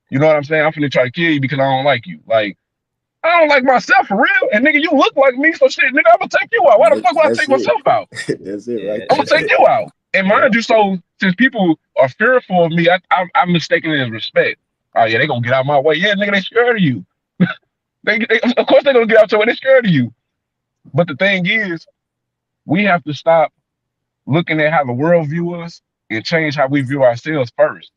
You know what I'm saying? I'm finna try to kill you because I don't like you. Like, I don't like myself for real. And nigga, you look like me, so shit, nigga, I'm gonna take you out. Why the fuck would I take myself out? That's it, right? I'm gonna take you out. And mind you, so since people are fearful of me, I'm mistaken it as respect. Oh yeah, they gonna get out my way. Yeah, nigga, they scared of you. Of course they're gonna get out your way. They scared of you. But the thing is, we have to stop looking at how the world view us and change how we view ourselves first.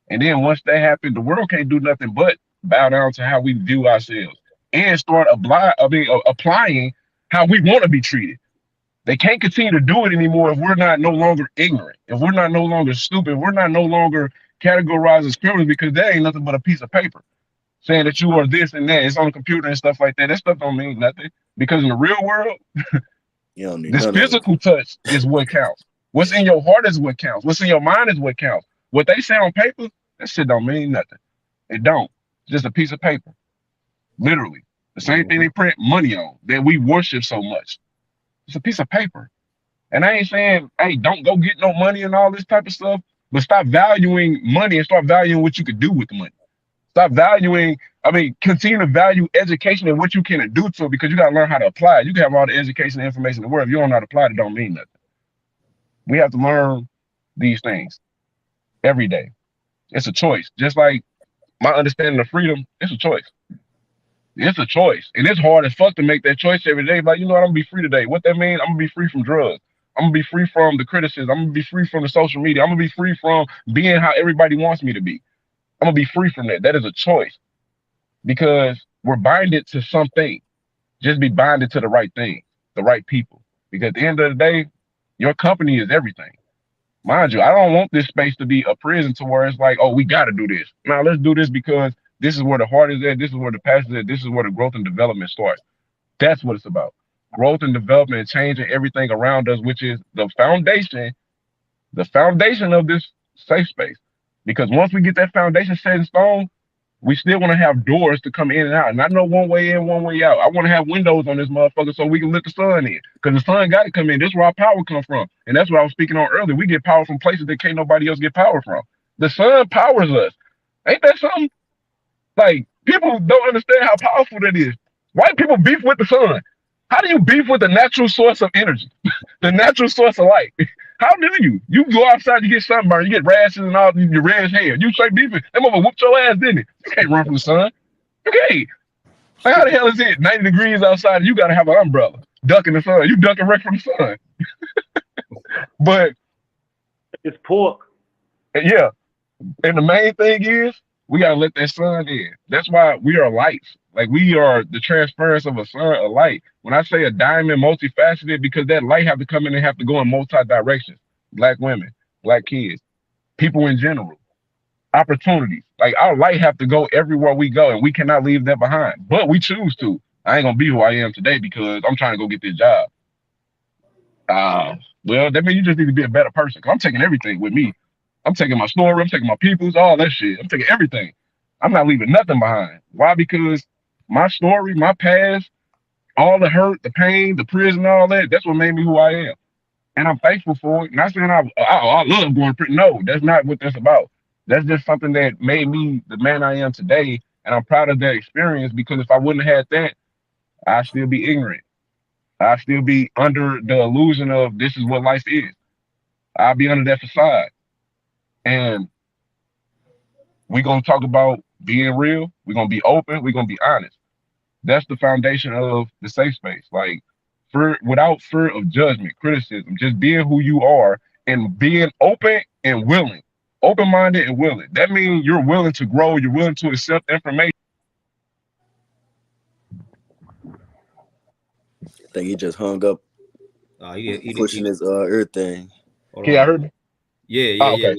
And then once that happens, the world can't do nothing but bow down to how we view ourselves and start applying how we want to be treated. They can't continue to do it anymore if we're not no longer ignorant, if we're not no longer stupid, we're not no longer categorized as criminals, because that ain't nothing but a piece of paper saying that you are this and that. It's on the computer and stuff like that. That stuff don't mean nothing, because in the real world, you don't need this physical touch is what counts. What's in your heart is what counts. What's in your mind is what counts. What they say on paper, that shit don't mean nothing. It don't. It's just a piece of paper. Literally. The same thing they print money on that we worship so much. It's a piece of paper. And I ain't saying, hey, don't go get no money and all this type of stuff, but stop valuing money and start valuing what you could do with the money. Stop valuing, continue to value education and what you can do to it, because you got to learn how to apply it. You can have all the education and information in the world. If you don't know how to apply it, it don't mean nothing. We have to learn these things every day. It's a choice. Just like my understanding of freedom, it's a choice. It's a choice. And it's hard as fuck to make that choice every day. Like, you know what, I'm gonna be free today. What that means, I'm gonna be free from drugs. I'm gonna be free from the criticism. I'm gonna be free from the social media. I'm gonna be free from being how everybody wants me to be. I'm gonna be free from that. That is a choice. Because we're binded to something. Just be binded to the right thing, the right people. Because at the end of the day, your company is everything. Mind you, I don't want this space to be a prison to where it's like, oh, we got to do this. Now let's do this because this is where the heart is at. This is where the passion is at. This is where the growth and development starts. That's what it's about. Growth and development, changing everything around us, which is the foundation of this safe space. Because once we get that foundation set in stone, we still want to have doors to come in and out. Not no one way in, one way out. I want to have windows on this motherfucker so we can let the sun in. Because the sun got to come in. This is where our power comes from. And that's what I was speaking on earlier. We get power from places that can't nobody else get power from. The sun powers us. Ain't that something? Like, people don't understand how powerful that is. White people beef with the sun. How do you beef with the natural source of energy? The natural source of light? How do you? You go outside, you get sunburned, you get rashes and all, your reddish hair. You straight beefing. That mother whooped your ass, didn't it? You can't run from the sun. You can't. Like, how the hell is it 90 degrees outside? You got to have an umbrella. Ducking the sun. You ducking right from the sun. But it's pork. Yeah. And the main thing is, we got to let that sun in. That's why we are lights. Like, we are the transference of a light. When I say a diamond, multifaceted, because that light have to come in and have to go in multi-directions. Black women, black kids, people in general, opportunities. Like, our light have to go everywhere we go, and we cannot leave that behind. But we choose to. I ain't going to be who I am today because I'm trying to go get this job. Well, that means you just need to be a better person, because I'm taking everything with me. I'm taking my story, I'm taking my peoples, all that shit. I'm taking everything. I'm not leaving nothing behind. Why? Because my story, my past, all the hurt, the pain, the prison, all that, that's what made me who I am. And I'm thankful for it. Not saying I love going to prison. No, that's not what that's about. That's just something that made me the man I am today. And I'm proud of that experience because if I wouldn't have had that, I'd still be ignorant. I'd still be under the illusion of this is what life is. I'd be under that facade. And we're going to talk about being real. We're going to be open. We're going to be honest. That's the foundation of the safe space. Like, without fear of judgment, criticism, just being who you are and being open and willing, open-minded and willing. That means you're willing to grow. You're willing to accept information. I think he just hung up, pushing his ear thing. Hold on. Heard me? Yeah, okay.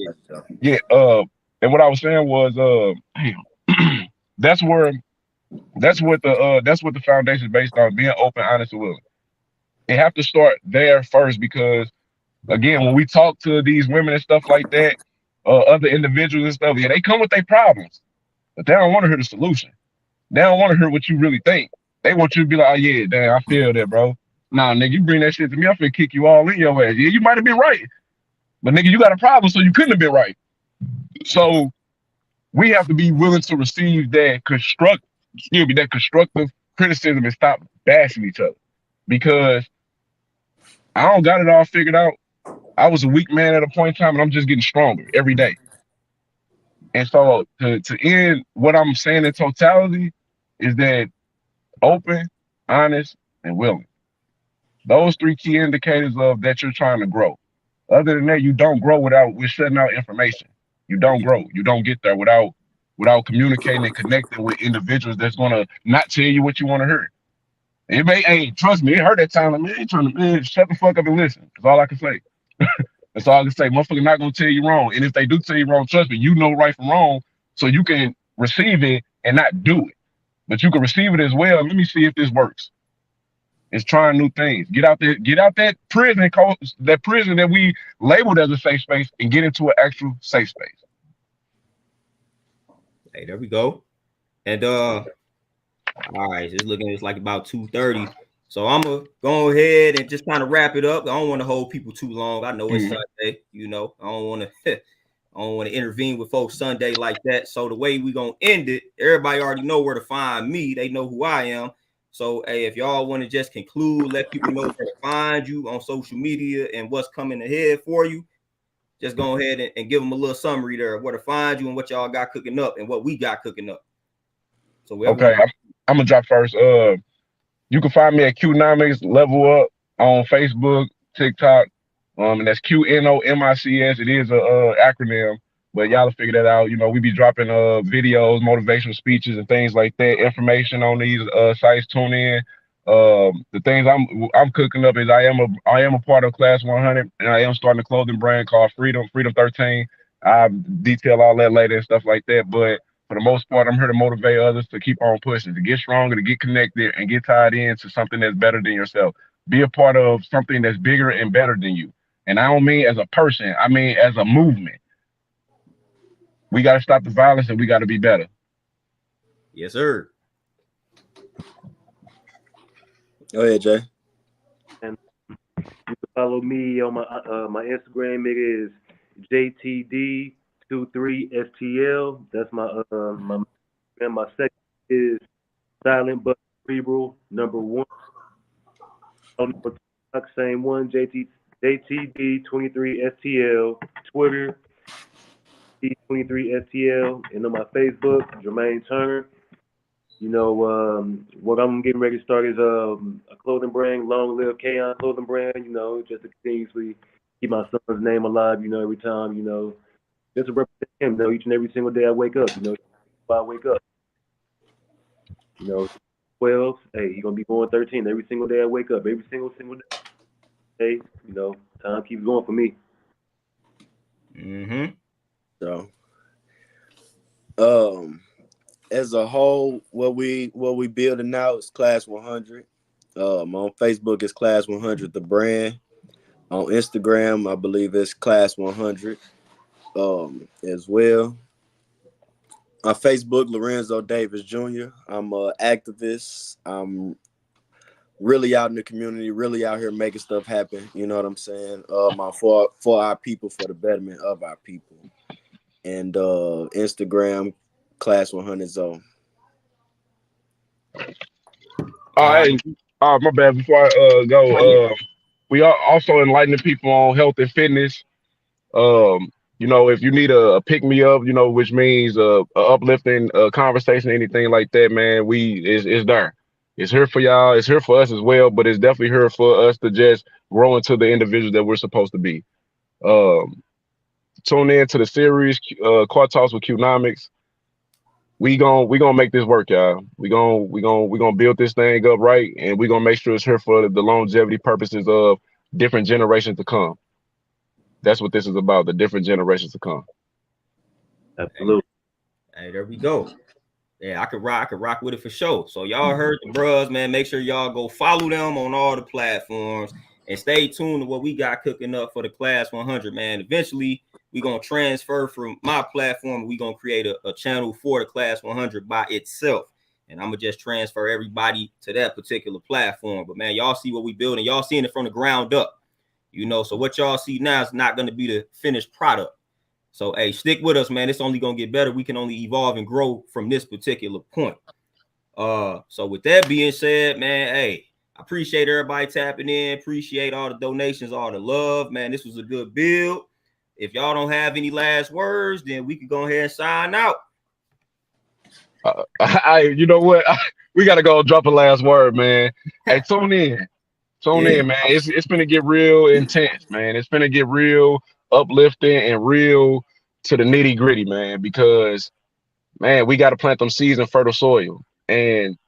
Yeah. And what I was saying was, that's what the foundation is based on, being open, honest, and willing. It have to start there first because, again, when we talk to these women and stuff like that, other individuals and stuff, yeah, they come with their problems, but they don't want to hear the solution. They don't want to hear what you really think. They want you to be like, oh yeah, damn, I feel that, bro. Nah, nigga, you bring that shit to me, I'm finna kick you all in your ass. Yeah, you might have been right, but nigga, you got a problem, so you couldn't have been right. So we have to be willing to receive that constructive criticism and stop bashing each other. Because I don't got it all figured out. I was a weak man at a point in time, and I'm just getting stronger every day. And so to end what I'm saying in totality is that open, honest, and willing. Those three key indicators of that you're trying to grow. Other than that, you don't grow with shutting out information. You don't grow. You don't get there without communicating and connecting with individuals that's gonna not tell you what you want to hear. It may, hey, trust me, it hurt that time. Like, man, shut the fuck up and listen. That's all I can say. That's all I can say. Motherfucker not gonna tell you wrong. And if they do tell you wrong, trust me, you know right from wrong, so you can receive it and not do it. But you can receive it as well. Let me see if this works. It's trying new things. Get out that prison that we labeled as a safe space and get into an actual safe space. Hey, there we go. And all right, it's like about 2:30. So I'm gonna go ahead and just kind of wrap it up. I don't want to hold people too long. I know it's Sunday, you know. I don't want to intervene with folks Sunday like that. So the way we gonna end it, everybody already know where to find me. They know who I am. So hey, if y'all want to just conclude, let people know where to find you on social media and what's coming ahead for you, just go ahead and give them a little summary there of where to find you and what y'all got cooking up and what we got cooking up. So okay, I'm gonna drop first. You can find me at Qnomics Level Up on Facebook, TikTok, and that's QNOMICS. It is a acronym, but y'all will figure that out. You know, we be dropping videos, motivational speeches, and things like that. Information on these sites. Tune in. The things I'm cooking up is I am a part of Class 100, and I am starting a clothing brand called Freedom 13. I detail all that later and stuff like that, but for the most part, I'm here to motivate others to keep on pushing, to get stronger, to get connected, and get tied into something that's better than yourself. Be a part of something that's bigger and better than you. And I don't mean as a person, I mean as a movement. We got to stop the violence and we got to be better. Yes, sir. Go ahead, Jay. And you can follow me on my Instagram. It is JTD23STL. That's my and my second is Silent But Cerebral #1. On the same one, JTD23STL. Twitter, T23STL, and on my Facebook, Jermaine Turner. You know, what I'm getting ready to start is a clothing brand, Long Live K-On clothing brand, you know, just to continuously keep my son's name alive, you know, every time, you know, just to represent him, you know, each and every single day I wake up, you know, I wake up. You know, 12, hey, he's going to be born 13 every single day I wake up, every single day. Hey, you know, time keeps going for me. So, as a whole, what we building now is Class 100. On Facebook is Class 100 the brand. On Instagram, I believe it's Class 100. as well. On Facebook, Lorenzo Davis Jr. I'm an activist. I'm really out in the community, really out here making stuff happen. You know what I'm saying? For our people, for the betterment of our people. And Instagram, Class 100 Zone. All right. My bad. Before I go, we are also enlightening people on health and fitness. If you need a pick me up, which means a uplifting conversation, anything like that, man, it's there. It's here for y'all. It's here for us as well, but it's definitely here for us to just grow into the individuals that we're supposed to be. Tune in to the series, Court Talks with Qnomics. We gonna make this work, y'all. We gonna build this thing up right, and we gonna make sure it's here for the longevity purposes of different generations to come. That's what this is about, the different generations to come. Absolutely. Hey, there we go. Yeah, I could rock with it for sure. So y'all heard the bros, man. Make sure y'all go follow them on all the platforms and stay tuned to what we got cooking up for the Class 100, man. Eventually, we're going to transfer from my platform. We're going to create a channel for the Class 100 by itself. And I'm going to just transfer everybody to that particular platform. But, man, y'all see what we building. Y'all seeing it from the ground up. So what y'all see now is not going to be the finished product. So, hey, stick with us, man. It's only going to get better. We can only evolve and grow from this particular point. So with that being said, man, hey, I appreciate everybody tapping in. Appreciate all the donations, all the love, man. This was a good build. If y'all don't have any last words, then we can go ahead and sign out. You know what? We got to go drop a last word, man. Hey, tune in. Tune in, man. It's gonna get real intense, man. It's gonna get real uplifting and real to the nitty gritty, man. Because, man, we got to plant them seeds in fertile soil, and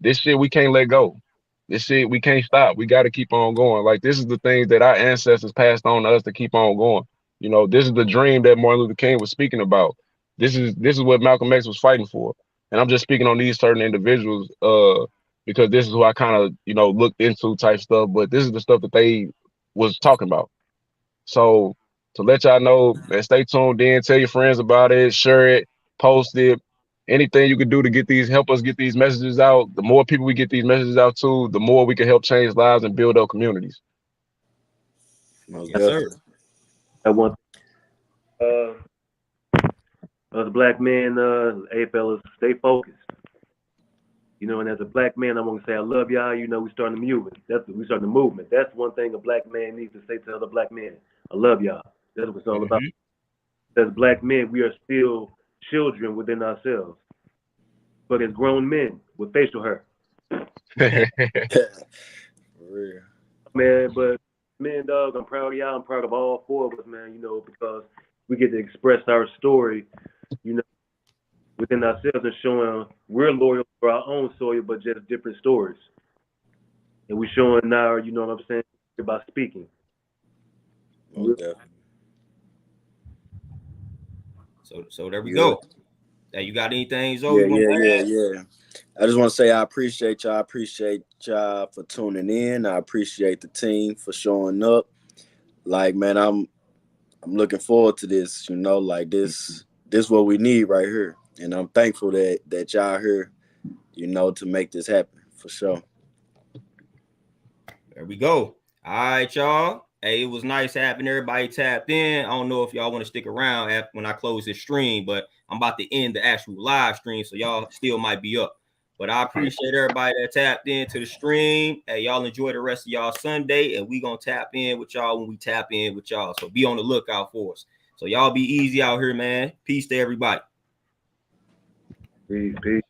this shit we can't let go. This shit we can't stop. We got to keep on going. Like, this is the things that our ancestors passed on to us to keep on going. This is the dream that Martin Luther King was speaking about. This is what Malcolm X was fighting for. And I'm just speaking on these certain individuals, because this is who I kind of, looked into type stuff, but this is the stuff that they was talking about. So to let y'all know, man, stay tuned in, tell your friends about it, share it, post it, anything you can do to help us get these messages out. The more people we get these messages out to, the more we can help change lives and build up communities. Most Yes, sir. I want us black men, hey fellas, stay focused. And as a black man, I want to say I love y'all. We starting the movement. We starting the movement. That's one thing a black man needs to say to other black men. I love y'all. That's what it's all about. As black men, we are still children within ourselves, but as grown men with facial hair. For real. Man, but man, dog, I'm proud of y'all. I'm proud of all four of us, man. Because we get to express our story, within ourselves and showing we're loyal to our own soil, but just different stories. And we're showing now, you know what I'm saying, about speaking. So there we go. Now, you got anything, Zoe? Yeah. I just want to say I appreciate y'all. I appreciate y'all for tuning in. I appreciate the team for showing up. Like, man, I'm looking forward to this. Like this what we need right here. And I'm thankful that y'all here, to make this happen for sure. There we go. All right, y'all. Hey, it was nice having everybody tapped in. I don't know if y'all want to stick around when I close this stream, but I'm about to end the actual live stream, so y'all still might be up. But I appreciate everybody that tapped into the stream. Hey, y'all enjoy the rest of y'all Sunday, and we gonna tap in with y'all when we tap in with y'all. So be on the lookout for us. So y'all be easy out here, man. Peace to everybody. Peace.